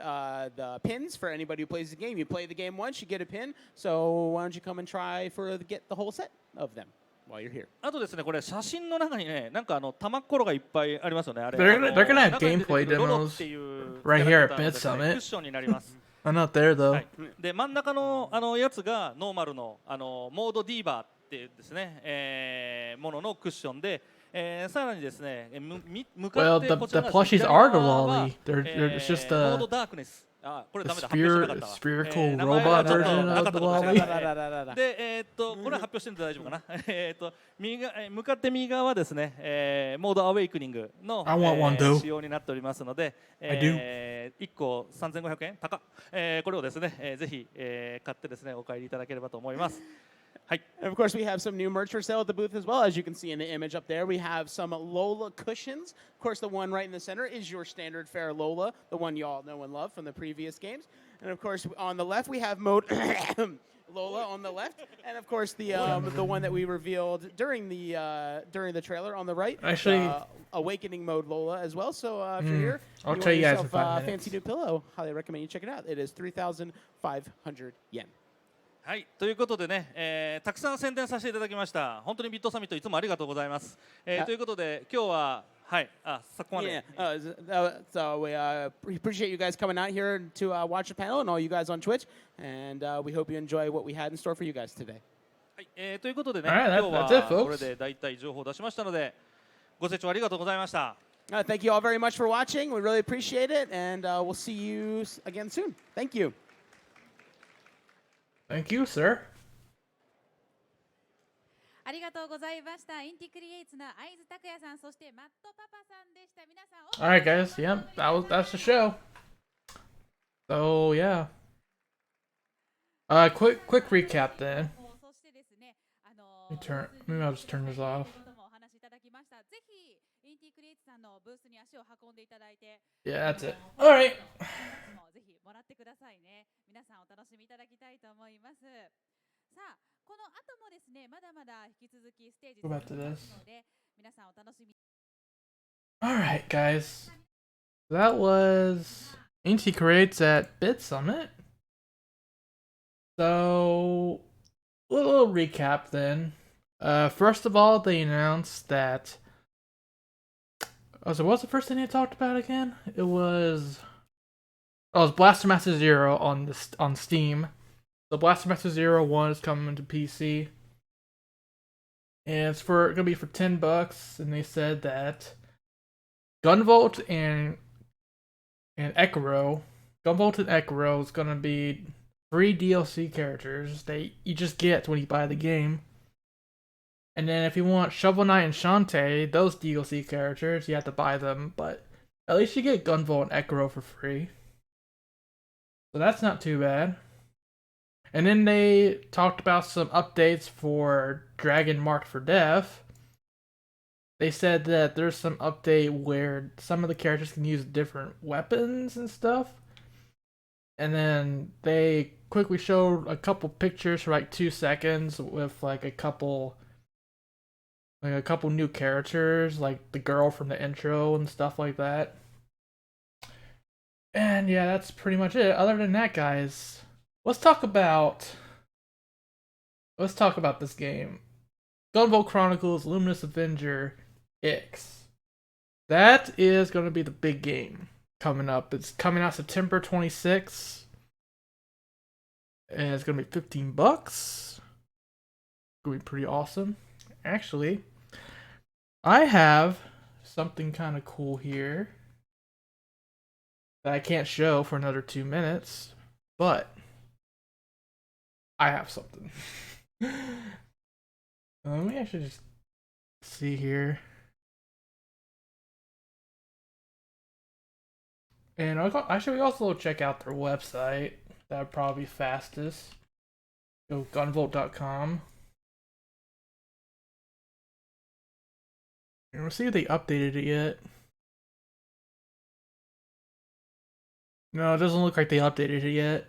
the pins for anybody who plays the game. You play the game once, you get a pin. So why don't you come and try get the whole set of them while you're here? あとですね、これ写真の中にね、なんか玉っころがいっぱいありますよね。あれ They're gonna have 中に出てくる gameplay ロロ demos っていう right キ here ャラ at クターのですね BitSummit. クッションになります。I'm not there though. はい、で真ん中のやつがノーマルのモードディーバーっていうですね、もののクッションで、さらにですね、向か Well, って the こちら the がですね plushies are the 左側は lolly. It's just モー a ドダークネス。あ、これ the ダメだ。発表してなかったわ。 spherical 名前が robot ちょっと version なか of った the かもしれない lolly. で、これは発表してるんで大丈夫かな。向かって右側はですね、モードアウェイクニングの、I want one though. 仕様になっておりますので、I do. 1個3500円高っ、これをですね、ぜひ、買ってですねお帰りいただければと思います。はい。 And of course, we have some new merch for sale at the booth as well. As you can see in the image up there, we have some Lola cushions. Of course, the one right in the center is your standard fare Lola, the one you all know and love from the previous games. And of course, on the left, we have mode Lola on the left, and of course the one that we revealed during the trailer on the right. Actually- Awakening mode Lola as well. So if you're here, I'll you tell want you guys in yourself 5 a minutes. fancy new pillow. Highly recommend you check it out. It is 3,500 yen. はい、ということでね、たくさん宣伝させていただきました。本当にビットサミットいつもありがとうございます。ということで今日ははい、そこまで。Yeah. So we appreciate you guys coming out here to watch the panel and all you guys on Twitch. And we hope you enjoy what we had in store for you guys today. はい、ということでね、 Alright, 今日 that's it, は folks. これで大体情報を出しましたので、ご清聴ありがとうございました。Thank you all very much for watching. We really appreciate it. And we'll see you again soon. Thank you. Thank you, sir. ありがとうございました。インティクリエイツの会津拓也さん、そしてマットパパさんでした。皆さん、 All right, guys. Yep, that's the show. So yeah. Quick recap then. そしてですね、Maybe I'll just turn this off. お話しいただきました。ぜひインティクリエイツさんのブースに足を運んでいただいて、 Yeah, that's it. All right. ぜひもらってくださいね。皆さんお楽しみいただきたいと思います。さあ、この後もですね、まだまだ引き続きステージ Go 続 back to きま this. すので、皆さんお楽しみ。 All right, guys. That was Inti Creates at BitSummit. So, a little recap then. First of all, they announced that. Oh, so what was the first thing they talked about again? It was Blaster Master Zero on Steam. The Blaster Master Zero 1 is coming to PC. And it's gonna be for $10, and they said that Gunboat and Gunboat and Ekro is gonna be free DLC characters that you just get when you buy the game. And then if you want Shovel Knight and Shantae, those DLC characters, you have to buy them, but at least you get Gunvolt and Ekro for free. So that's not too bad. And then they talked about some updates for Dragon Marked for Death. They said that there's some update where some of the characters can use different weapons and stuff. And then they quickly showed a couple pictures for like 2 seconds with like a couple new characters, like the girl from the intro and stuff like that. And yeah, that's pretty much it. Other than that, guys, let's talk about this game. Gunboat Chronicles Luminous Avenger X. That is going to be the big game coming up. It's coming out September 26th. And it's going to be $15. It's going to be pretty awesome. Actually, I have something kind of cool here that I can't show for another 2 minutes, but I have something. Let me actually just see here. And actually, we also check out their website. That would probably be fastest. Go gunvolt.com. And we'll see if they updated it yet. No, it doesn't look like they updated it yet.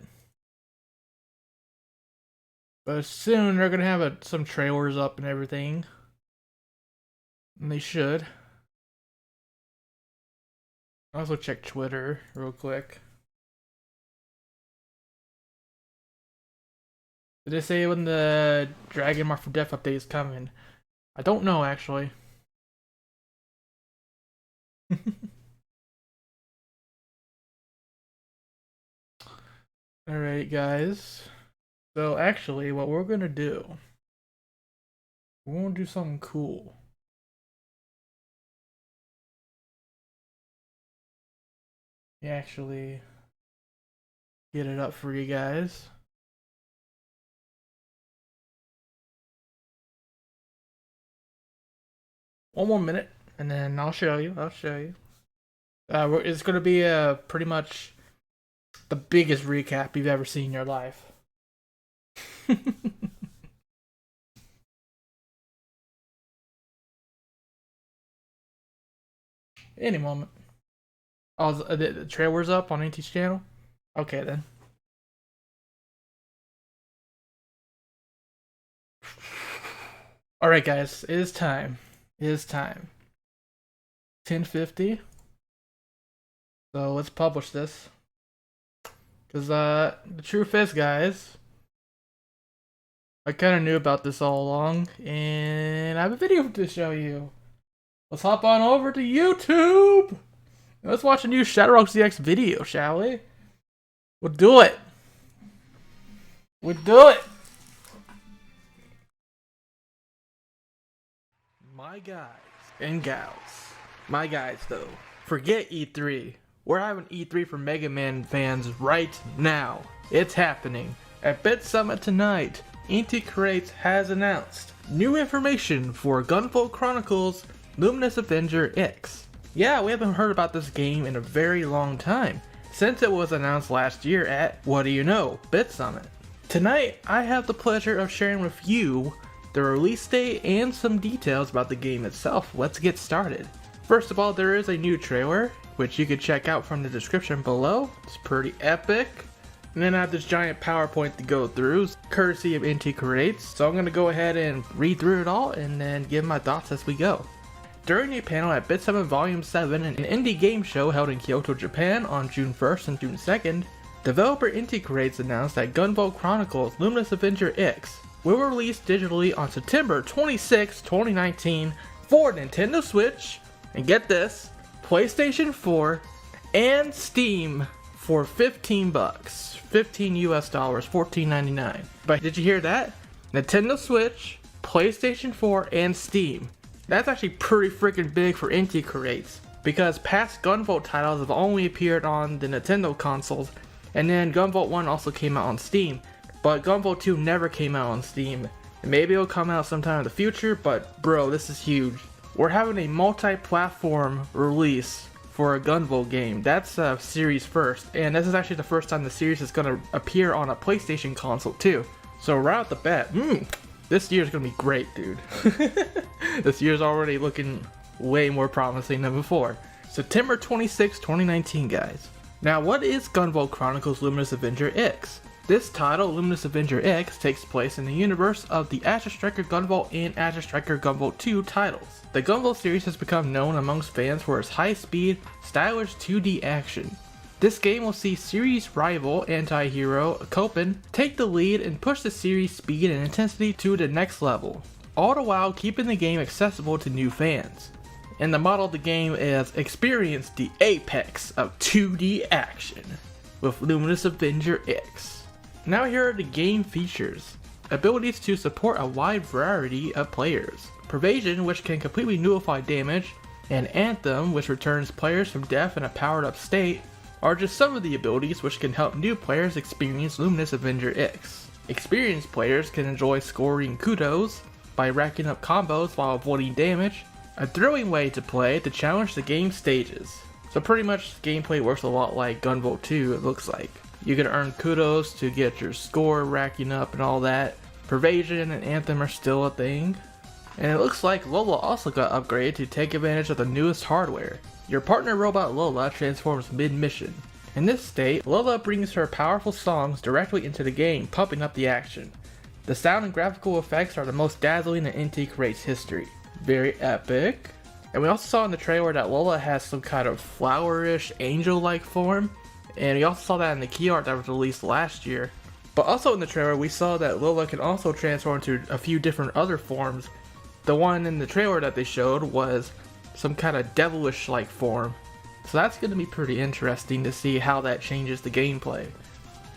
But soon they're gonna have some trailers up and everything. And they should. I'll also check Twitter real quick. Did they say when the Dragon Mark for Death update is coming? I don't know, actually. Alright, guys. So, actually, what we're gonna do... we're gonna do something cool. Actually... get it up for you guys. One more minute, and then I'll show you. It's going to be pretty much the biggest recap you've ever seen in your life. Any moment. Oh, the trailer's up on Inti's channel? Okay, then. Alright, guys, it is time. 10:50. So let's publish this. Because the truth is, guys, I kind of knew about this all along, and I have a video to show you. Let's hop on over to YouTube. Let's watch a new ShadowRockZX video, shall we? We'll do it. My guys and gals. My guys, though. Forget E3. We're having E3 for Mega Man fans right now. It's happening. At BitSummit tonight, Inti Create has announced new information for Gunboat Chronicles Luminous Avenger X. Yeah, we haven't heard about this game in a very long time, since it was announced last year at, what do you know, BitSummit. Tonight, I have the pleasure of sharing with you the release date and some details about the game itself. Let's get started. First of all, there is a new trailer, which you can check out from the description below. It's pretty epic. And then I have this giant PowerPoint to go through, courtesy of Inti Create. So I'm going to go ahead and read through it all and then give my thoughts as we go. During a panel at BitSummit Volume 7, an indie game show held in Kyoto, Japan on June 1st and June 2nd, developer Inti Create announced that Gunboat Chronicles Luminous Avenger X will release digitally on September 26, 2019 for Nintendo Switch, and get this, PlayStation 4, and Steam for $15. 15 US dollars, $14.99. But did you hear that? Nintendo Switch, PlayStation 4, and Steam. That's actually pretty freaking big for Inti Create, because past Gunvolt titles have only appeared on the Nintendo consoles, and then Gunvolt 1 also came out on Steam, but Gunvolt 2 never came out on Steam. And maybe it'll come out sometime in the future, but bro, this is huge. We're having a multi-platform release for a Gunvolt game. That's a series first, and this is actually the first time the series is going to appear on a PlayStation console too. So right off the bat, this year's going to be great, dude. This year's already looking way more promising than before. September 26, 2019, guys. Now, what is Gunvolt Chronicles Luminous Avenger X? This title, Luminous Avenger X, takes place in the universe of the Azure Striker Gunvolt and Azure Striker Gunvolt 2 titles. The Gunvolt series has become known amongst fans for its high-speed, stylish 2D action. This game will see series rival anti-hero Copen take the lead and push the series speed and intensity to the next level, all the while keeping the game accessible to new fans. And the model of the game is experience the apex of 2D action with Luminous Avenger X. Now here are the game features. Abilities to support a wide variety of players. Pervasion, which can completely nullify damage, and Anthem, which returns players from death in a powered up state, are just some of the abilities which can help new players experience Luminous Avenger X. Experienced players can enjoy scoring kudos by racking up combos while avoiding damage, a thrilling way to play to challenge the game stages. So pretty much gameplay works a lot like Gunvolt 2, it looks like. You can earn kudos to get your score racking up and all that. Pervasion and Anthem are still a thing. And it looks like Lola also got upgraded to take advantage of the newest hardware. Your partner robot Lola transforms mid-mission. In this state, Lola brings her powerful songs directly into the game, pumping up the action. The sound and graphical effects are the most dazzling in Inti Create's history. Very epic. And we also saw in the trailer that Lola has some kind of flowerish, angel-like form. And we also saw that in the key art that was released last year. But also in the trailer, we saw that Lola can also transform into a few different other forms. The one in the trailer that they showed was some kind of devilish-like form. So that's going to be pretty interesting to see how that changes the gameplay.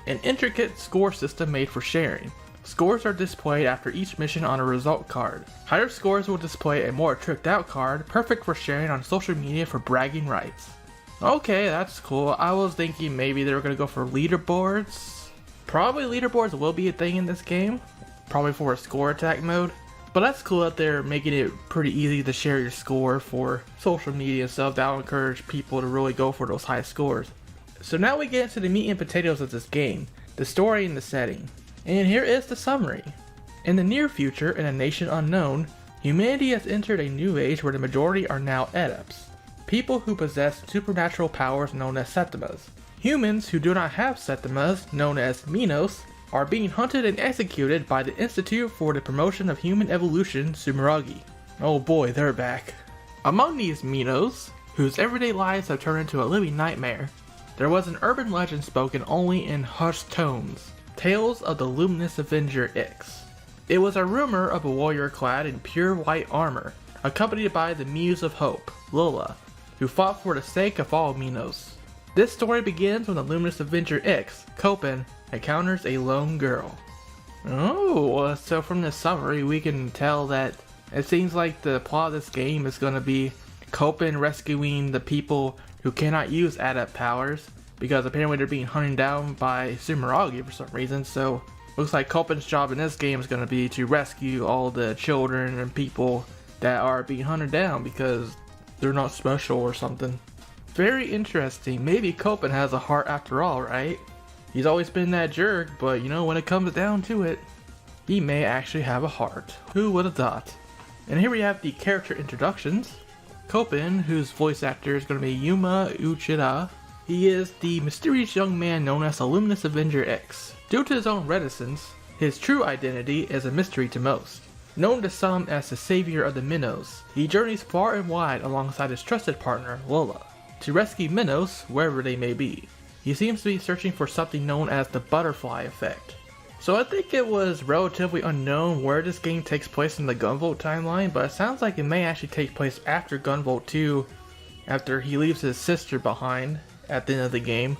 An intricate score system made for sharing. Scores are displayed after each mission on a result card. Higher scores will display a more tricked out card, perfect for sharing on social media for bragging rights. Okay, that's cool. I was thinking maybe they were going to go for leaderboards. Probably leaderboards will be a thing in this game. Probably for a score attack mode. But that's cool that they're making it pretty easy to share your score for social media and stuff. That'll encourage people to really go for those high scores. So now we get into the meat and potatoes of this game. The story and the setting. And here is the summary. In the near future, in a nation unknown, humanity has entered a new age where the majority are now adepts, people who possess supernatural powers known as Septimas. Humans who do not have Septimas, known as Minos, are being hunted and executed by the Institute for the Promotion of Human Evolution, Sumeragi. Oh boy, they're back. Among these Minos, whose everyday lives have turned into a living nightmare, there was an urban legend spoken only in hushed tones. Tales of the Luminous Avenger X. It was a rumor of a warrior clad in pure white armor, accompanied by the Muse of Hope, Lola, who fought for the sake of all Minos. This story begins when the Luminous Avenger X, Copen, encounters a lone girl. Oh, so from this summary we can tell that it seems like the plot of this game is going to be Copen rescuing the people who cannot use adept powers, because apparently they're being hunted down by Sumeragi for some reason. So looks like Copen's job in this game is going to be to rescue all the children and people that are being hunted down because they're not special or something. Very interesting. Maybe Copen has a heart after all, right? He's always been that jerk, but you know, when it comes down to it, he may actually have a heart. Who would have thought? And here we have the character introductions. Copen, whose voice actor is going to be Yuma Uchida. He is the mysterious young man known as the Luminous Avenger X. Due to his own reticence, his true identity is a mystery to most. Known to some as the savior of the Minos, he journeys far and wide alongside his trusted partner, Lola, to rescue Minos wherever they may be. He seems to be searching for something known as the butterfly effect. So I think it was relatively unknown where this game takes place in the Gunboat timeline, but it sounds like it may actually take place after Gunboat 2, after he leaves his sister behind at the end of the game.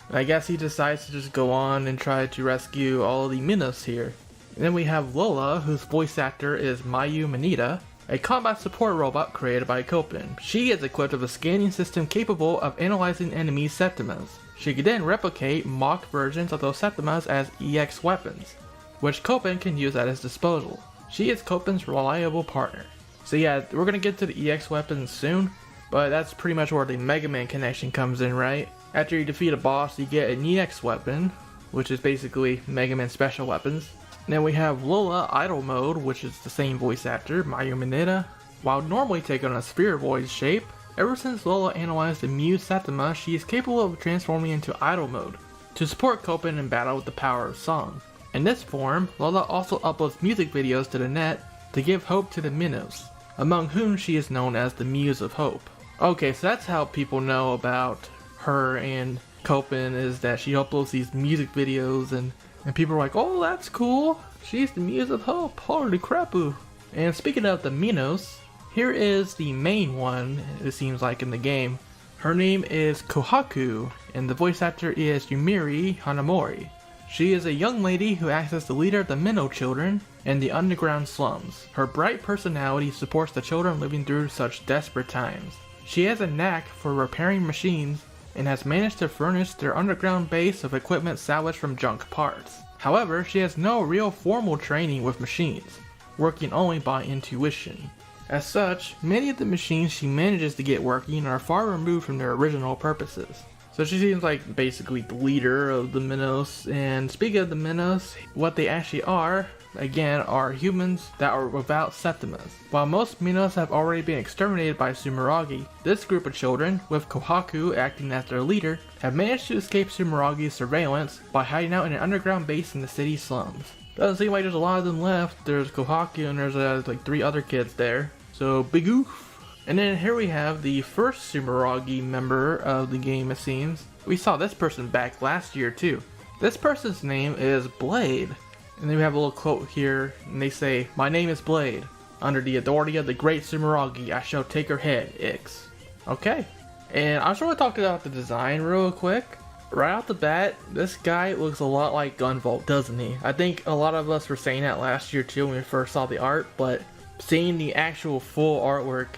And I guess he decides to just go on and try to rescue all the Minos here. And then we have Lola, whose voice actor is Mayu Manita, a combat support robot created by Copen. She is equipped with a scanning system capable of analyzing enemy Septimas. She can then replicate mock versions of those Septimas as EX weapons, which Copen can use at his disposal. She is Copen's reliable partner. So yeah, we're gonna get to the EX weapons soon, but that's pretty much where the Mega Man connection comes in, right? After you defeat a boss, you get an EX weapon, which is basically Mega Man special weapons. And then we have Lola Idle Mode, which is the same voice actor, Mayu Mineta. While normally taking on a spheroid shape, ever since Lola analyzed the Muse Septima, she is capable of transforming into Idle Mode to support Copen in battle with the power of song. In this form, Lola also uploads music videos to the net to give hope to the Minos, among whom she is known as the Muse of Hope. Okay, so that's how people know about her and Copen, is that she uploads these music videos and people are like, oh, that's cool. She's the Muse of Hope. Holy crapoo. And speaking of the Minos, here is the main one, it seems like, in the game. Her name is Kohaku, and the voice actor is Yumiri Hanamori. She is a young lady who acts as the leader of the Minnow children in the underground slums. Her bright personality supports the children living through such desperate times. She has a knack for repairing machines and has managed to furnish their underground base of equipment salvaged from junk parts. However, she has no real formal training with machines, working only by intuition. As such, many of the machines she manages to get working are far removed from their original purposes. So she seems like basically the leader of the Minos. And speaking of the Minos, what they actually are, again, are humans that are without Septimas. While most Minos have already been exterminated by Sumeragi, this group of children, with Kohaku acting as their leader, have managed to escape Sumeragi's surveillance by hiding out in an underground base in the city slums. Doesn't seem like there's a lot of them left. There's Kohaku and there's like 3 other kids there. So big oof. And then here we have the first Sumeragi member of the game, it seems. We saw this person back last year too. This person's name is Blade. And then we have a little quote here, and they say, "My name is Blade. Under the authority of the great Sumeragi, I shall take her head, Ix." Okay. And I just want to talk about the design real quick. Right off the bat, this guy looks a lot like Gunvolt, doesn't he? I think a lot of us were saying that last year too when we first saw the art, but seeing the actual full artwork,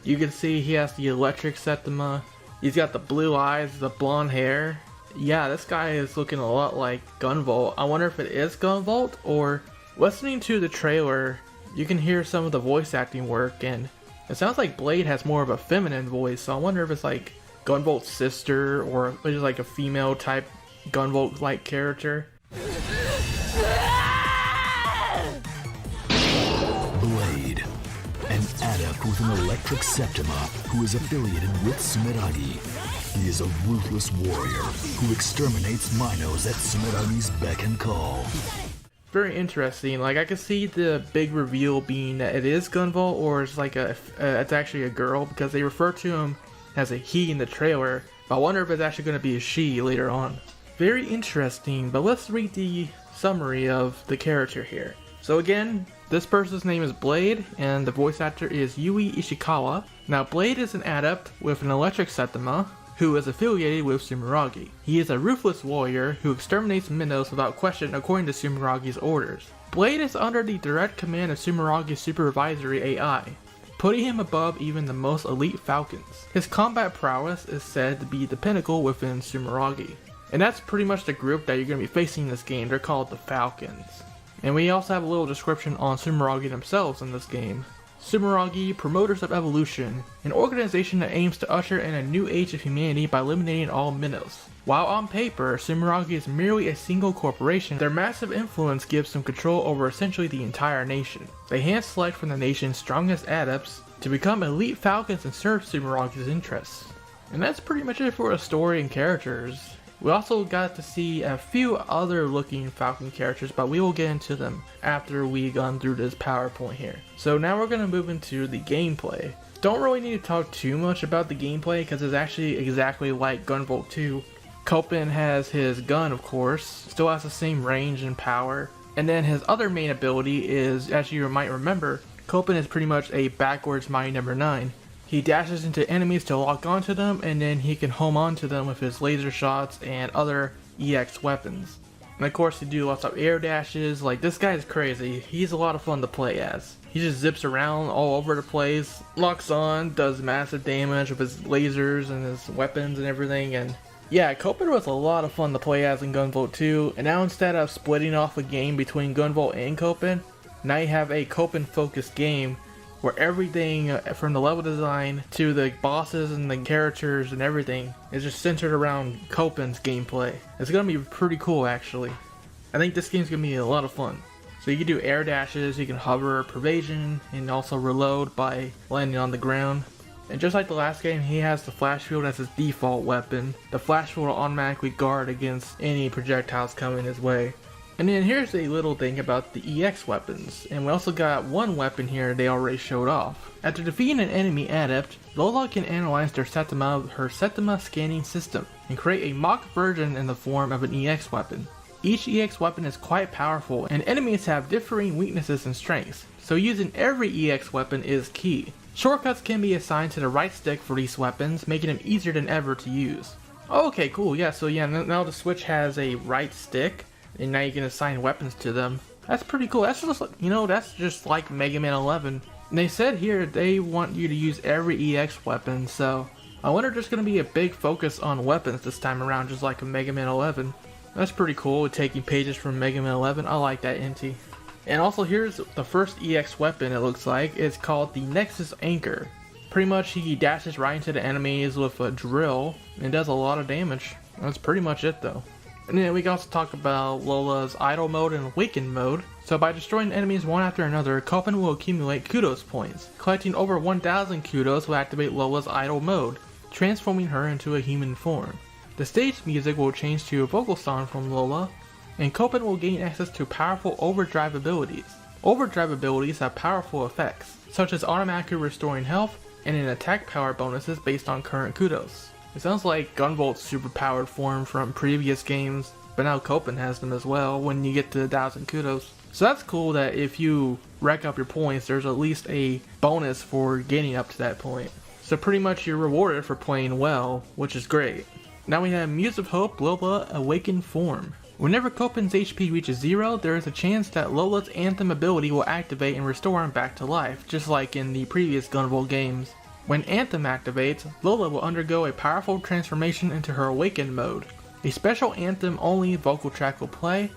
you can see he has the electric Septima, he's got the blue eyes, the blonde hair. Yeah, this guy is looking a lot like Gunvolt. I wonder if it is Gunvolt, or listening to the trailer, you can hear some of the voice acting work, and it sounds like Blade has more of a feminine voice, so I wonder if it's like Gunvolt's sister, or just like a female type Gunvolt-like character. Blade, an adept with an electric Septima who is affiliated with Sumeragi. He is a ruthless warrior who exterminates Minos at Sumeragi's beck and call. Very interesting. Like, I could see the big reveal being that it is Gunvolt, or it's like it's actually a girl, because they refer to him as a he in the trailer. But I wonder if it's actually going to be a she later on. Very interesting. But let's read the summary of the character here. So again, this person's name is Blade, and the voice actor is Yui Ishikawa. Now, Blade is an adept with an electric Septima who is affiliated with Sumeragi. He is a ruthless warrior who exterminates Minos without question according to Sumeragi's orders. Blade is under the direct command of Sumeragi's supervisory AI, putting him above even the most elite Falcons. His combat prowess is said to be the pinnacle within Sumeragi. And that's pretty much the group that you're going to be facing in this game. They're called the Falcons. And we also have a little description on Sumeragi themselves in this game. Sumeragi, Promoters of Evolution, an organization that aims to usher in a new age of humanity by eliminating all Minos. While on paper, Sumeragi is merely a single corporation, their massive influence gives them control over essentially the entire nation. They hand-select from the nation's strongest adepts to become elite Falcons and serve Sumeragi's interests. And that's pretty much it for the story and characters. We also got to see a few other looking Falcon characters, but we will get into them after we've gone through this PowerPoint here. So now we're going to move into the gameplay. Don't really need to talk too much about the gameplay because it's actually exactly like Gunvolt 2. Copen has his gun, of course, still has the same range and power. And then his other main ability is, as you might remember, Copen is pretty much a backwards Mighty Number 9. He dashes into enemies to lock onto them, and then he can home onto them with his laser shots and other EX weapons. And of course he do lots of air dashes. Like, this guy is crazy. He's a lot of fun to play as. He just zips around all over the place, locks on, does massive damage with his lasers and his weapons and everything. And yeah, Copen was a lot of fun to play as in Gunvolt 2. And now instead of splitting off a game between Gunvolt and Copen, now you have a Copen focused game where everything from the level design to the bosses and the characters and everything is just centered around Copen's gameplay. It's going to be pretty cool, actually. I think this game's going to be a lot of fun. So you can do air dashes, you can hover, pervasion, and also reload by landing on the ground. And just like the last game, he has the flash field as his default weapon. The flash field will automatically guard against any projectiles coming his way. And then here's a little thing about the EX weapons, and we also got one weapon here they already showed off. After defeating an enemy adept, Lola can analyze their Septima with her Septima scanning system, and create a mock version in the form of an EX weapon. Each EX weapon is quite powerful, and enemies have differing weaknesses and strengths, so using every EX weapon is key. Shortcuts can be assigned to the right stick for these weapons, making them easier than ever to use. Okay, cool, yeah, so yeah, now the Switch has a right stick, and now you can assign weapons to them. That's pretty cool. That's just, you know, that's just like Mega Man 11. And they said here they want you to use every EX weapon, so I wonder if there's going to be a big focus on weapons this time around, just like a Mega Man 11. That's pretty cool, taking pages from Mega Man 11. I like that, Inti. And also here's the first EX weapon, it looks like. It's called the Nexus Anchor. Pretty much he dashes right into the enemies with a drill and does a lot of damage. That's pretty much it though. And then we can also talk about Lola's idle mode and awakened mode. So by destroying enemies one after another, Copen will accumulate kudos points. Collecting over 1000 kudos will activate Lola's idle mode, transforming her into a human form. The stage music will change to a vocal song from Lola, and Copen will gain access to powerful overdrive abilities. Overdrive abilities have powerful effects, such as automatically restoring health and an attack power bonuses based on current kudos. It sounds like Gunboat's superpowered form from previous games, but now Copen has them as well when you get to 1000 kudos. So that's cool that if you rack up your points, there's at least a bonus for getting up to that point. So pretty much you're rewarded for playing well, which is great. Now we have Muse of Hope, Lola, Awakened Form. Whenever Copen's HP reaches 0, there is a chance that Lola's Anthem ability will activate and restore him back to life, just like in the previous Gunvolt games. When Anthem activates, Lola will undergo a powerful transformation into her Awakened mode. A special Anthem only vocal track will play,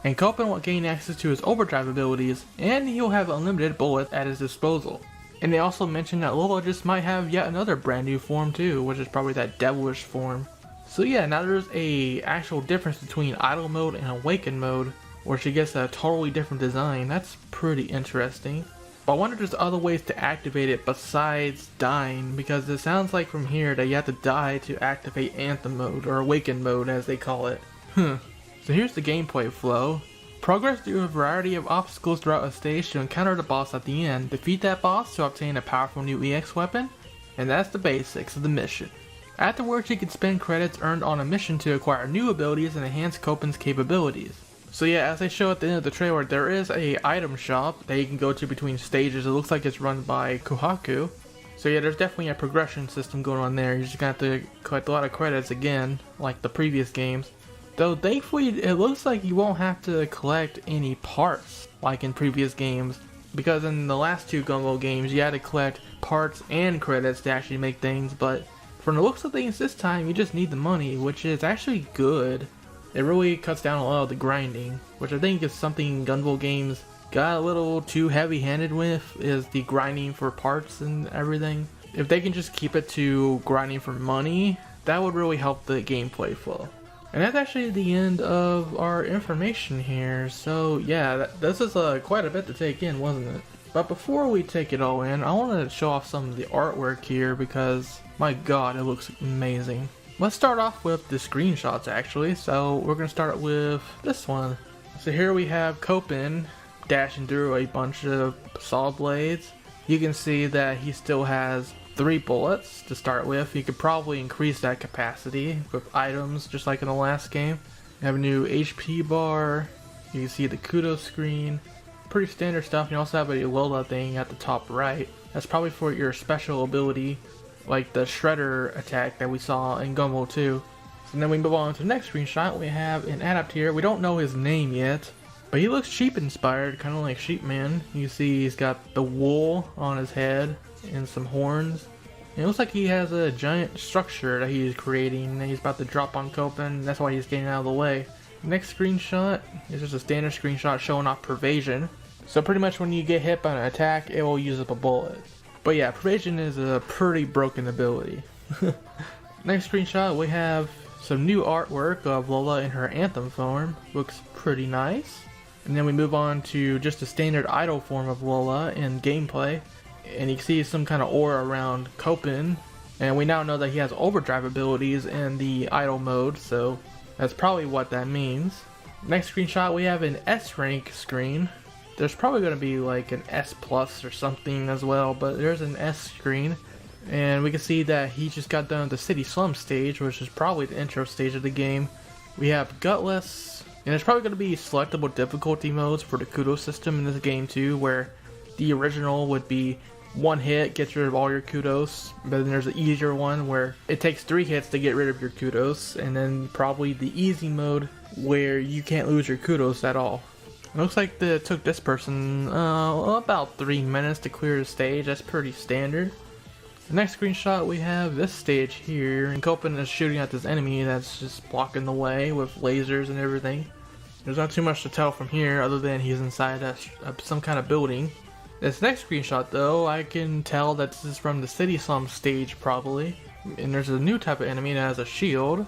and Copen will gain access to his overdrive abilities, and he'll have unlimited bullets at his disposal. And they also mentioned that Lola just might have yet another brand new form too, which is probably that devilish form. So yeah, now there's a actual difference between idle mode and awakened mode, where she gets a totally different design. That's pretty interesting. But I wonder if there's other ways to activate it besides dying, because it sounds like from here that you have to die to activate Anthem mode, or awakened mode as they call it. So here's the gameplay flow. Progress through a variety of obstacles throughout a stage to encounter the boss at the end. Defeat that boss to obtain a powerful new EX weapon, and that's the basics of the mission. Afterwards, you can spend credits earned on a mission to acquire new abilities and enhance Copen's capabilities. So yeah, as they show at the end of the trailer, there is a item shop that you can go to between stages. It looks like it's run by Kohaku. So yeah, there's definitely a progression system going on there. You're just gonna have to collect a lot of credits again, like the previous games. Though thankfully, it looks like you won't have to collect any parts like in previous games. Because in the last two Gunvolt games, you had to collect parts and credits to actually make things, but from the looks of things this time, you just need the money, which is actually good. It really cuts down a lot of the grinding, which I think is something Gunvolt games got a little too heavy-handed with, is the grinding for parts and everything. If they can just keep it to grinding for money, that would really help the gameplay flow. And that's actually the end of our information here. So yeah, this is quite a bit to take in, wasn't it? But before we take it all in, I want to show off some of the artwork here because, my god, it looks amazing. Let's start off with the screenshots actually. So we're going to start with this one. So here we have Copen dashing through a bunch of saw blades. You can see that he still has 3 bullets to start with. You could probably increase that capacity with items just like in the last game. You have a new HP bar. You can see the kudos screen. Pretty standard stuff. You also have a Lola thing at the top right. That's probably for your special ability, like the Shredder attack that we saw in Gunvolt 2. And then we move on to the next screenshot. We have an Adapt here. We don't know his name yet, but he looks sheep inspired, kind of like Sheepman. You see he's got the wool on his head and some horns. And it looks like he has a giant structure that he's creating that he's about to drop on Copen. That's why he's getting out of the way. Next screenshot is just a standard screenshot showing off Pervasion. So pretty much when you get hit by an attack, it will use up a bullet. But yeah, Pervasion is a pretty broken ability. Next screenshot, we have some new artwork of Lola in her Anthem form. Looks pretty nice. And then we move on to just a standard idle form of Lola in gameplay. And you can see some kind of aura around Copen. And we now know that he has overdrive abilities in the idle mode, so that's probably what that means. Next screenshot, we have an S rank screen. There's probably going to be like an S plus or something as well, but there's an S screen. And we can see that he just got done with the City Slum stage, which is probably the intro stage of the game. We have Gutless, and there's probably going to be selectable difficulty modes for the kudos system in this game too, where the original would be 1 hit, gets rid of all your kudos, but then there's an easier one where it takes 3 hits to get rid of your kudos, and then probably the easy mode where you can't lose your kudos at all. It looks like it took this person about 3 minutes to clear the stage. That's pretty standard. The next screenshot, we have this stage here, and Copen is shooting at this enemy that's just blocking the way with lasers and everything. There's not too much to tell from here other than he's inside some kind of building. This next screenshot though, I can tell that this is from the City Slum stage probably. And there's a new type of enemy that has a shield.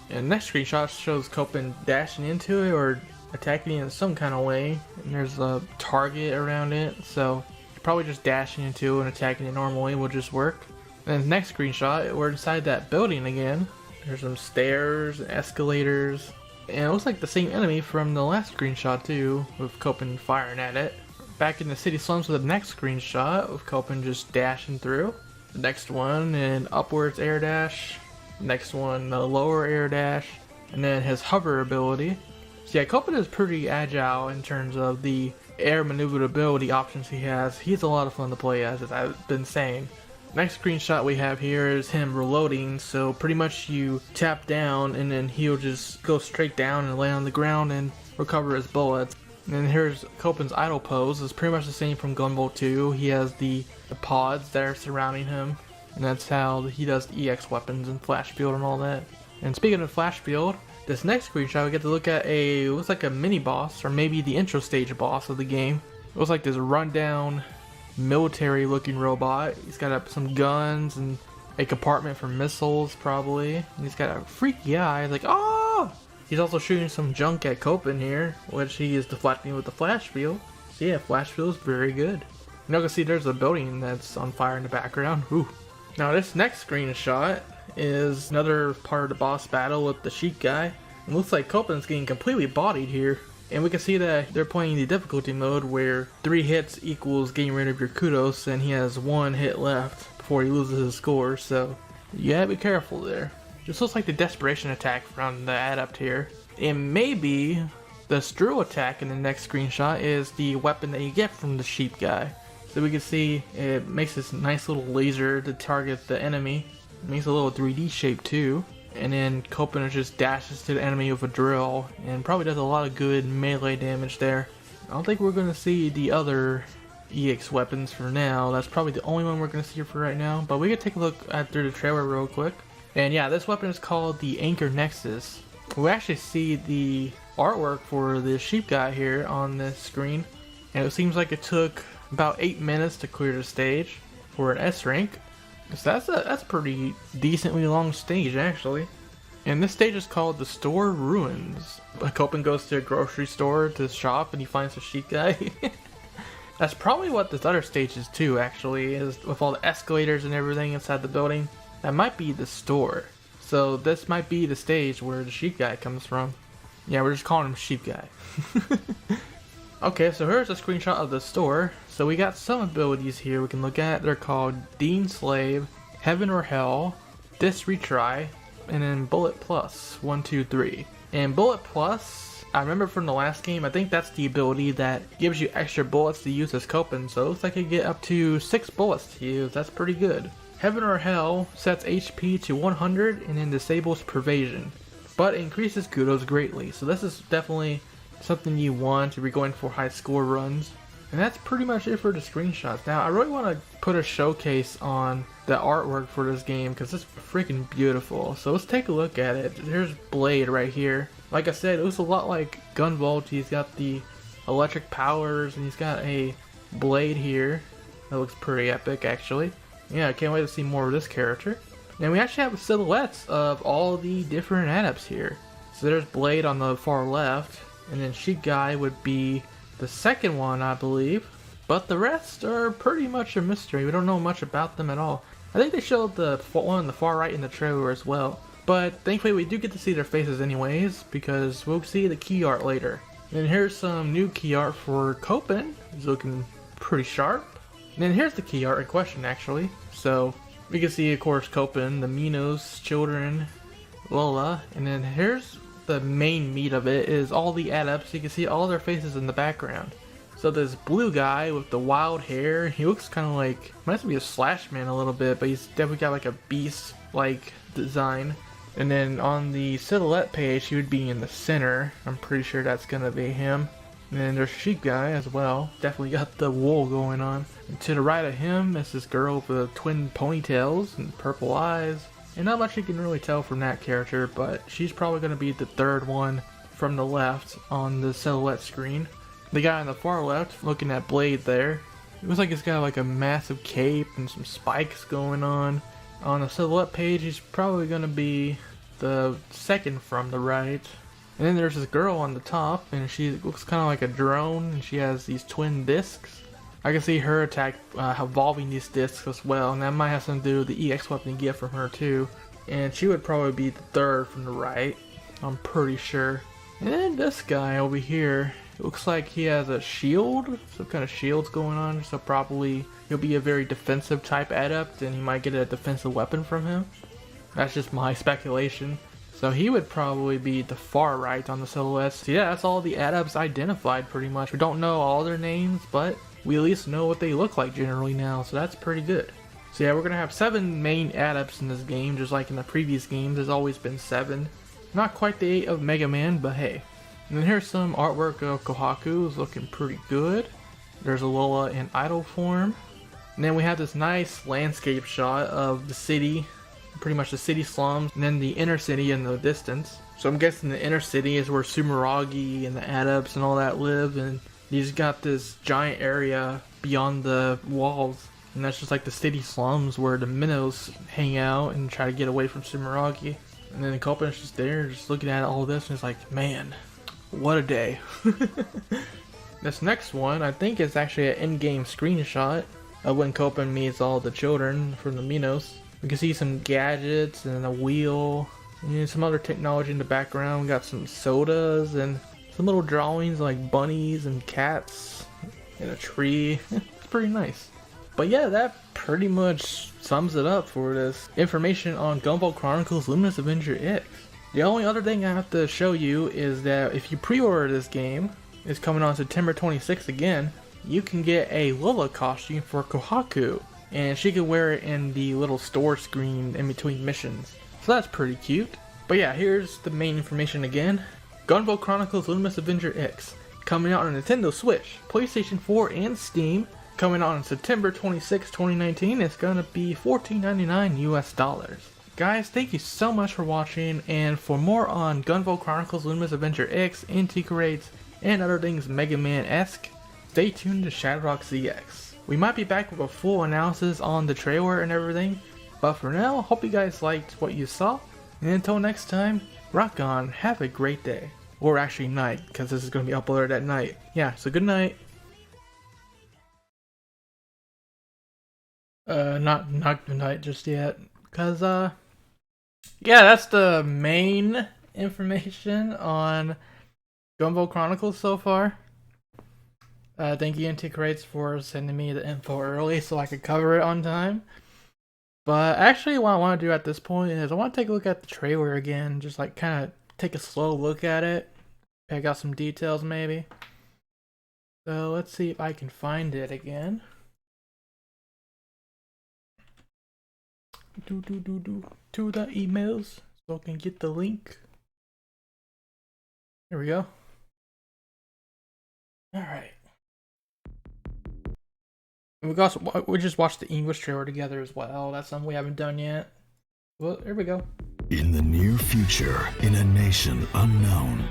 And the next screenshot shows Copen dashing into it or attacking it in some kind of way. And there's a target around it, so probably just dashing into and attacking it normally will just work. And the next screenshot, we're inside that building again. There's some stairs and escalators. And it looks like the same enemy from the last screenshot too, with Copen firing at it. Back in the city slums with the next screenshot, with Copen just dashing through. The next one, an upwards air dash. Next one, the lower air dash. And then his hover ability. So yeah, Copen is pretty agile in terms of the air maneuverability options he has. He's a lot of fun to play as I've been saying. Next screenshot we have here is him reloading, so pretty much you tap down and then he'll just go straight down and lay on the ground and recover his bullets. And then here's Copen's idle pose. It's pretty much the same from Gunboat 2. He has the pods that are surrounding him, and that's how he does the EX weapons and flash field and all that. And speaking of flash field, this next screenshot we get to look at looks like a mini boss, or maybe the intro stage boss of the game. It looks like this rundown military looking robot. He's got some guns and a compartment for missiles probably. And he's got a freaky eye, like, oh! He's also shooting some junk at Copen here, which he is deflecting with the flash field. So yeah, flash field is very good. You can see there's a building that's on fire in the background. Ooh. Now this next screenshot is another part of the boss battle with the Sheik guy. It looks like Copen's getting completely bodied here. And we can see that they're playing the difficulty mode where 3 hits equals getting rid of your kudos, and he has 1 hit left before he loses his score, so you gotta be careful there. This looks like the desperation attack from the adept here. And maybe the Stru attack in the next screenshot is the weapon that you get from the sheep guy. So we can see it makes this nice little laser to target the enemy. It makes a little 3D shape too. And then Copen just dashes to the enemy with a drill and probably does a lot of good melee damage there. I don't think we're going to see the other EX weapons for now. That's probably the only one we're going to see for right now. But we can take a look at through the trailer real quick. And yeah, this weapon is called the Anchor Nexus. We actually see the artwork for the sheep guy here on this screen. And it seems like it took about 8 minutes to clear the stage for an S rank. So that's a pretty decently long stage actually. And this stage is called the Store Ruins. Copen goes to a grocery store to shop and he finds the sheep guy. That's probably what this other stage is too actually, is with all the escalators and everything inside the building. That might be the store. So this might be the stage where the sheep guy comes from. Yeah, we're just calling him sheep guy. Okay, so here's a screenshot of the store. So we got some abilities here we can look at. They're called Dean Slave, Heaven or Hell, Dis Retry, and then Bullet Plus, 1, 2, 3. And Bullet Plus, I remember from the last game, I think that's the ability that gives you extra bullets to use as Copen. So it looks like you get up to 6 bullets to use. That's pretty good. Heaven or Hell sets HP to 100 and then disables Pervasion, but increases kudos greatly. So this is definitely something you want if you're going for high score runs. And that's pretty much it for the screenshots. Now I really want to put a showcase on the artwork for this game because it's freaking beautiful. So let's take a look at it. Here's Blade right here. Like I said, it looks a lot like Gunboat. He's got the electric powers and he's got a blade here. That looks pretty epic actually. Yeah, I can't wait to see more of this character. And we actually have silhouettes of all the different adepts here. So there's Blade on the far left. And then Sheep Guy would be the second one, I believe. But the rest are pretty much a mystery. We don't know much about them at all. I think they showed the one on the far right in the trailer as well. But thankfully we do get to see their faces anyways, because we'll see the key art later. And here's some new key art for Copen. He's looking pretty sharp. And then here's the key art in question actually. So we can see of course Copen, the Minos children, Lola, and then here's the main meat of it is all the adepts. You can see all their faces in the background. So this blue guy with the wild hair, he looks kind of like, reminds me of Slashman a little bit, but he's definitely got like a beast-like design. And then on the silhouette page, he would be in the center. I'm pretty sure that's gonna be him. And then there's Sheep Guy as well. Definitely got the wool going on. And to the right of him is this girl with twin ponytails and purple eyes. And not much you can really tell from that character, but she's probably going to be the third one from the left on the silhouette screen. The guy on the far left, looking at Blade there, it looks like he's got like a massive cape and some spikes going on. On the silhouette page, he's probably going to be the second from the right. And then there's this girl on the top, and she looks kind of like a drone, and she has these twin discs. I can see her attack evolving these discs as well, and that might have something to do with the EX weapon you get from her too. And she would probably be the third from the right, I'm pretty sure. And then this guy over here, it looks like he has a shield, some kind of shields going on, so probably he'll be a very defensive type adept and he might get a defensive weapon from him. That's just my speculation. So he would probably be the far right on the silhouette. So yeah, that's all the adepts identified pretty much. We don't know all their names, but we at least know what they look like generally now, so that's pretty good. So yeah, we're gonna have 7 main adepts in this game, just like in the previous games. There's always been 7. Not quite the 8 of Mega Man, but hey. And then here's some artwork of Kohaku, it's looking pretty good. There's a Lola in idle form. And then we have this nice landscape shot of the city, pretty much the city slums, and then the inner city in the distance. So I'm guessing the inner city is where Sumeragi and the adepts and all that live, and you just got this giant area beyond the walls. And that's just like the city slums where the minnows hang out and try to get away from Sumeragi. And then the Copen's just there, just looking at all this, and it's like, man, what a day. This next one, I think, is actually an in-game screenshot of when Copen meets all the children from the minnows. We can see some gadgets and a wheel, and some other technology in the background. We got some sodas and some little drawings like bunnies and cats and a tree. It's pretty nice. But yeah, that pretty much sums it up for this information on Gunboat Chronicles Luminous Avenger X. The only other thing I have to show you is that if you pre-order this game, it's coming on September 26th again, you can get a Lola costume for Kohaku, and she can wear it in the little store screen in between missions. So that's pretty cute. But yeah, here's the main information again. Gunboat Chronicles Luminous Avenger X, coming out on Nintendo Switch, PlayStation 4, and Steam. Coming out on September 26, 2019, it's gonna be $14.99 US. Guys, thank you so much for watching, and for more on Gunboat Chronicles Luminous Avenger X, Inti Create, and other things Mega Man-esque, stay tuned to ShadowRockZX. We might be back with a full analysis on the trailer and everything, but for now, hope you guys liked what you saw, and until next time, rock on, have a great day. Or actually night, because this is going to be uploaded at night. Yeah, so good night. Not good night just yet, because yeah, that's the main information on Gunboat Chronicles so far. Thank you Inti Create for sending me the info early so I could cover it on time. But actually what I want to do at this point is I want to take a look at the trailer again, just like kind of take a slow look at it, pick out some details maybe. So let's see if I can find it again. To the emails so I can get the link. Here we go. Alright. We just watched the English trailer together as well. That's something we haven't done yet. Well, here we go. In the near future, in a nation unknown,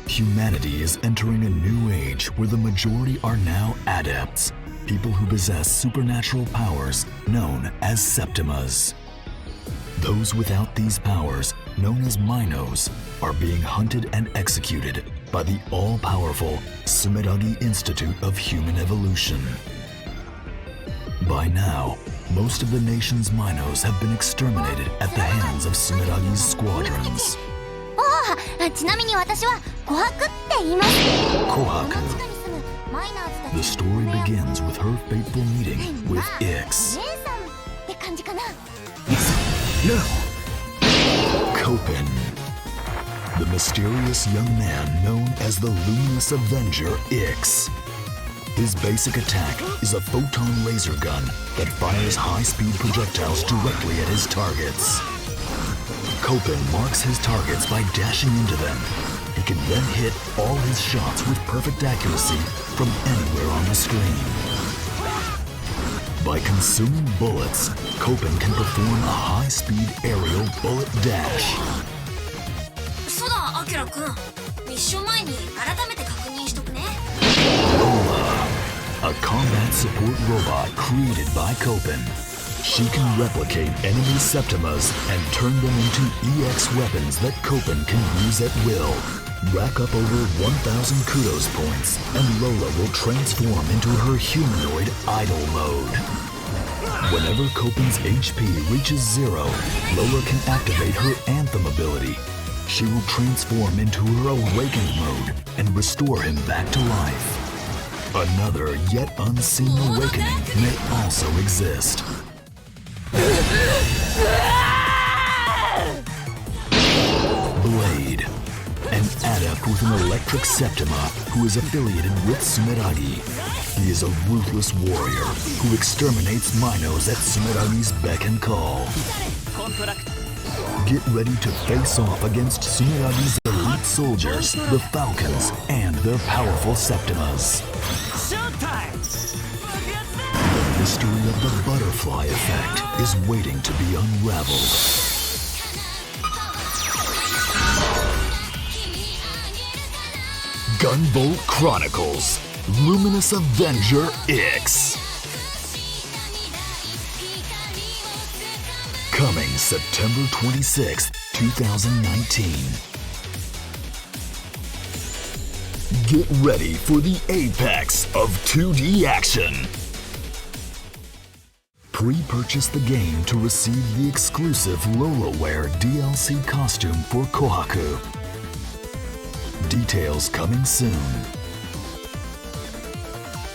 humanity is entering a new age where the majority are now adepts, people who possess supernatural powers known as Septimas. Those without these powers, known as Minos, are being hunted and executed by the all-powerful Sumeragi Institute of Human Evolution. By now, most of the nation's Minos have been exterminated at the hands of Sumeragi's squadrons. ちなみに私は琥珀って言います。 Kohaku. The story begins with her fateful meeting with Ix. 姉さんって感じかな。 Copen. The mysterious young man known as the Luminous Avenger Ix. His basic attack is a photon laser gun that fires high-speed projectiles directly at his targets. Copen marks his targets by dashing into them. He can then hit all his shots with perfect accuracy from anywhere on the screen. By consuming bullets, Copen can perform a high-speed aerial bullet dash. そうだ、アキラくん。ミッション前に改めて確認しとくね。 Lola, a combat support robot created by Copen. She can replicate enemy Septimas and turn them into EX weapons that Copen can use at will. Rack up over 1,000 kudos points, and Lola will transform into her humanoid idle mode. Whenever Copen's HP reaches 0, Lola can activate her Anthem ability. she will transform into her awakened mode and restore him back to life. Another yet unseen awakening may also exist. Blade, an adept with an electric Septima who is affiliated with Sumeragi. He is a ruthless warrior who exterminates Minos at Sumeragi's beck and call. Get ready to face off against Sumeragi's elite soldiers, the Falcons, and their powerful Septimas. The mystery of the butterfly effect is waiting to be unraveled. Gunboat Chronicles, Luminous Avenger X. Coming September 26th, 2019. Get ready for the apex of 2D action. Pre-purchase the game to receive the exclusive Lola Wear DLC costume for Kohaku. Details coming soon.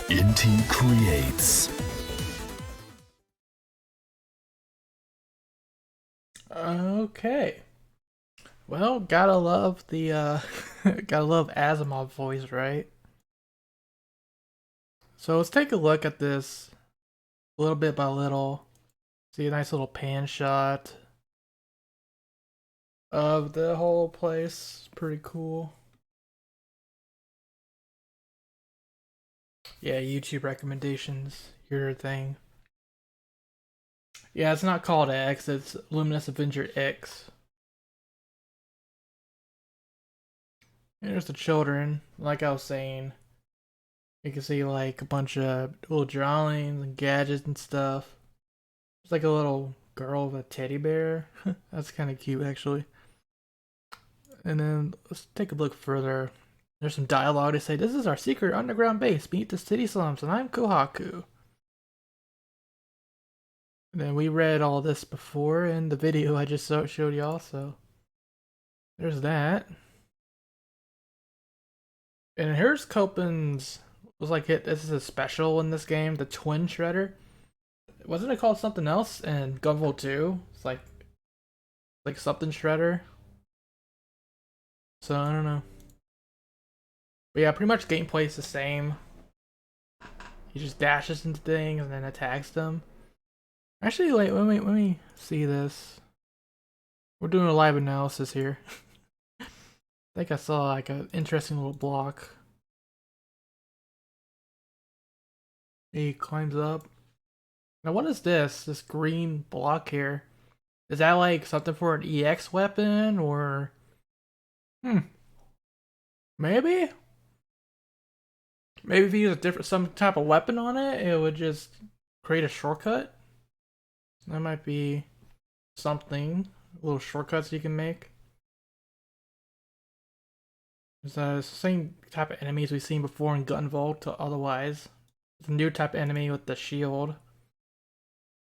Inti Creates. Okay. Well, gotta love the gotta love Asimov's voice, right? So let's take a look at this little bit by little. See a nice little pan shot of the whole place. Pretty cool. Yeah, YouTube recommendations, your thing. Yeah, it's not called X, it's Luminous Avenger X. And there's the children, like I was saying. You can see like a bunch of little drawings and gadgets and stuff. There's like a little girl with a teddy bear. That's kind of cute actually. And then let's take a look further. There's some dialogue to say, "This is our secret underground base beneath the city slums, and I'm Kohaku." And then we read all this before in the video I just showed y'all, so there's that. And here's Copen's, was like, this is a special in this game, the Twin Shredder. Wasn't it called something else in Gunvolt 2? It's like something Shredder. So I don't know. But yeah, pretty much gameplay is the same. He just dashes into things and then attacks them. Actually, wait, let me see this. We're doing a live analysis here. I think I saw like an interesting little block. He climbs up. Now what is this? This green block here. Is that like something for an EX weapon or... Maybe? Maybe if you use some type of weapon on it, it would just create a shortcut. That might be something. Little shortcuts you can make. It's the same type of enemies we've seen before in Gunvolt, otherwise. It's a new type of enemy with the shield.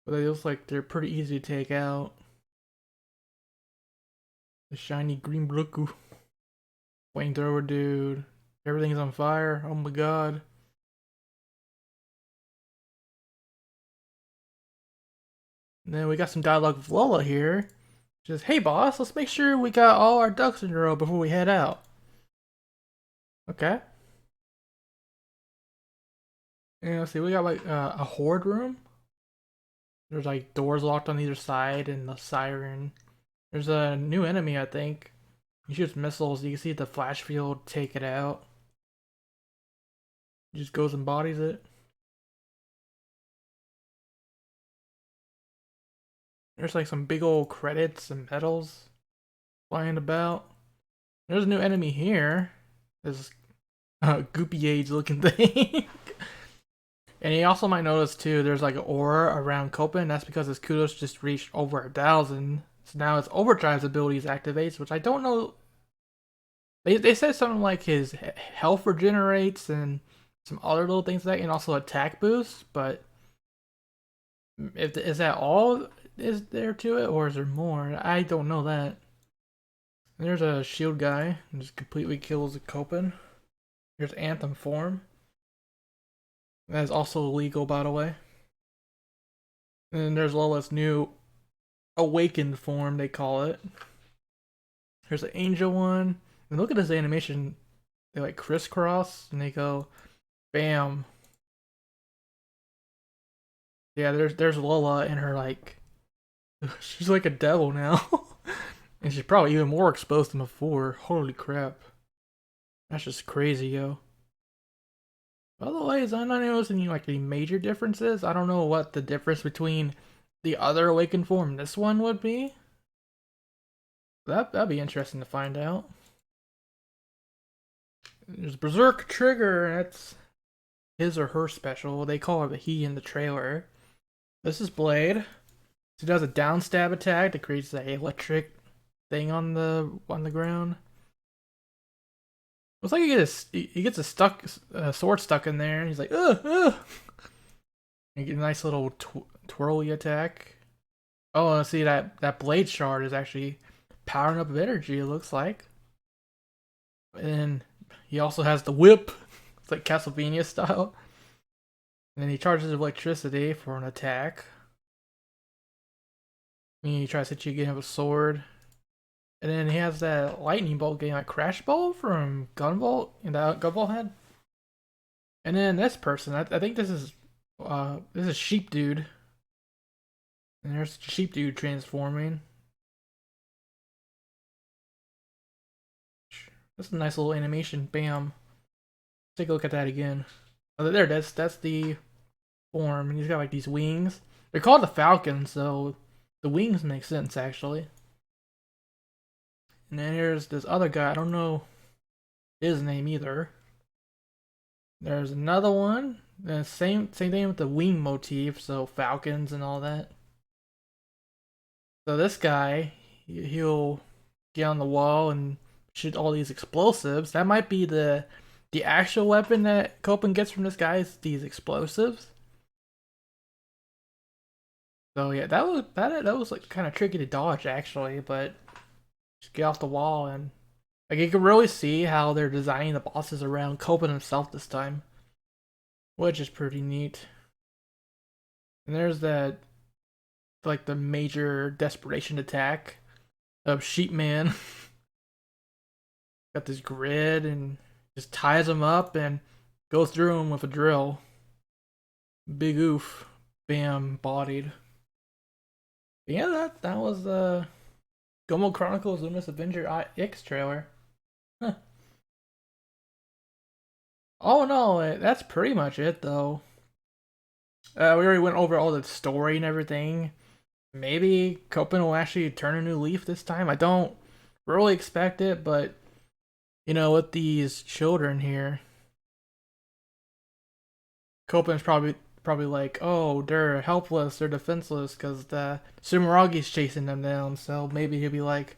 But they look like they're pretty easy to take out. The shiny green Broku. Flamethrower dude. Everything's on fire. Oh my god. And then we got some dialogue with Lola here. She says, "Hey boss, let's make sure we got all our ducks in a row before we head out." Okay. And let's see, we got like a horde room. There's like doors locked on either side and the siren. There's a new enemy, I think. He shoots missiles. You can see the flash field take it out. He just goes and bodies it. There's like some big old credits and medals flying about. There's a new enemy here. This goopy age looking thing. And you also might notice too, there's like an aura around Copen. That's because his kudos just reached over 1,000. So now his overdrive's abilities activates, which I don't know. They said something like his health regenerates and some other little things like that, and also attack boost. But is that all is there to it, or is there more? I don't know that. And there's a shield guy who just completely kills the Copen. There's Anthem form. That is also illegal, by the way. And then there's Lola's new awakened form, they call it. There's an angel one. And look at this animation. They like crisscross and they go bam. Yeah, there's Lola and her like she's like a devil now. And she's probably even more exposed than before. Holy crap. That's just crazy, yo. Otherwise, I'm not noticing like any major differences. I don't know what the difference between the other awakened form and this one would be. That'd be interesting to find out. There's Berserk Trigger. That's his or her special. They call it a he in the trailer. This is Blade. She does a down stab attack that creates that electric thing on the ground. Looks like he gets a sword stuck in there, and he's like, ugh, ugh. You get a nice little twirly attack. Oh, see that blade shard is actually powering up of energy. It looks like, and he also has the whip. It's like Castlevania style. And then he charges electricity for an attack. And he tries to hit you again with a sword. And then he has that lightning bolt getting like Crash Ball from Gunboat and that Gunboat had. And then this person, I think this is Sheep Dude. And there's Sheep Dude transforming. That's a nice little animation. Bam. Take a look at that again. Oh, there it is. That's the form. And he's got like these wings. They're called the Falcons, so the wings make sense actually. And then here's this other guy. I don't know his name either. There's another one. And same thing with the wing motif, so falcons and all that. So this guy, he'll get on the wall and shoot all these explosives. That might be the actual weapon that Copen gets from this guy is these explosives. So yeah, that was like kind of tricky to dodge actually, but just get off the wall and like you can really see how they're designing the bosses around Copen himself this time, which is pretty neat. And there's that like the major desperation attack of Sheepman. Got this grid and just ties him up and goes through him with a drill. Big oof. Bam, bodied. But yeah, that was the Gunboat Chronicles Luminous Avenger X trailer. Huh. Oh no, that's pretty much it though. We already went over all the story and everything. Maybe Copen will actually turn a new leaf this time. I don't really expect it, but you know, with these children here, Copen's probably like, oh, they're helpless, they're defenseless because the Sumeragi's chasing them down. So maybe he'll be like,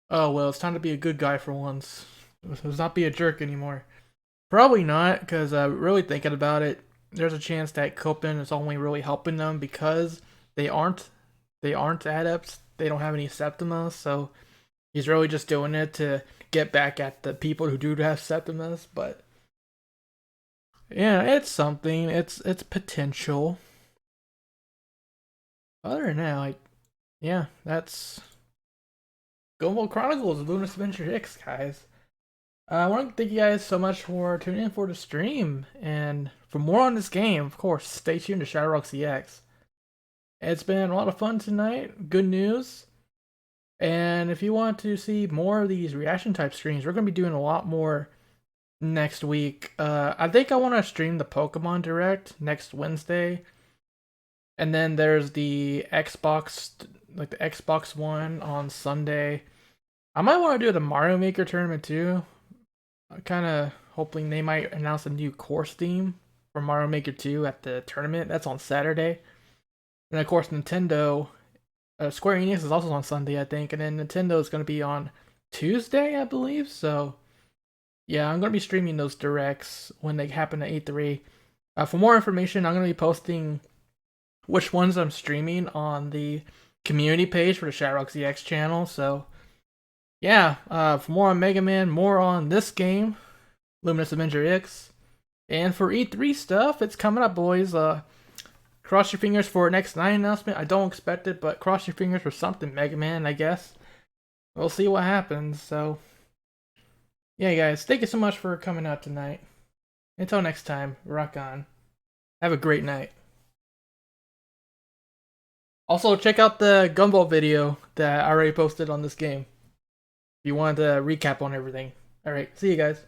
oh well, it's time to be a good guy for once. Let's not be a jerk anymore. Probably not, because really thinking about it, there's a chance that Copen is only really helping them because they aren't adepts. They don't have any Septimas, so he's really just doing it to get back at the people who do have Septimas. But yeah, it's something. It's potential. Other than that, like, yeah, that's Gunboat Chronicles Luminous Avenger X, guys. I want to thank you guys so much for tuning in for the stream, and for more on this game, of course, stay tuned to ShadowRockZX. It's been a lot of fun tonight. Good news. And if you want to see more of these reaction type streams, we're going to be doing a lot more next week. I think I want to stream the Pokemon Direct next Wednesday. And then there's the Xbox, like the Xbox One on Sunday. I might want to do the Mario Maker tournament too. I'm kind of hoping they might announce a new course theme for Mario Maker 2 at the tournament. That's on Saturday. And of course, Nintendo, Square Enix is also on Sunday, I think. And then Nintendo is going to be on Tuesday, I believe. So, yeah, I'm going to be streaming those directs when they happen at E3. For more information, I'm going to be posting which ones I'm streaming on the community page for the ShadowRockZX channel. So, yeah, for more on Mega Man, more on this game, Luminous Avenger X. And for E3 stuff, it's coming up, boys. Cross your fingers for next 9 announcement. I don't expect it, but cross your fingers for something Mega Man, I guess. We'll see what happens. So, yeah, guys, thank you so much for coming out tonight. Until next time, rock on. Have a great night. Also, check out the Gunboat video that I already posted on this game. If you wanted to recap on everything. Alright, see you guys.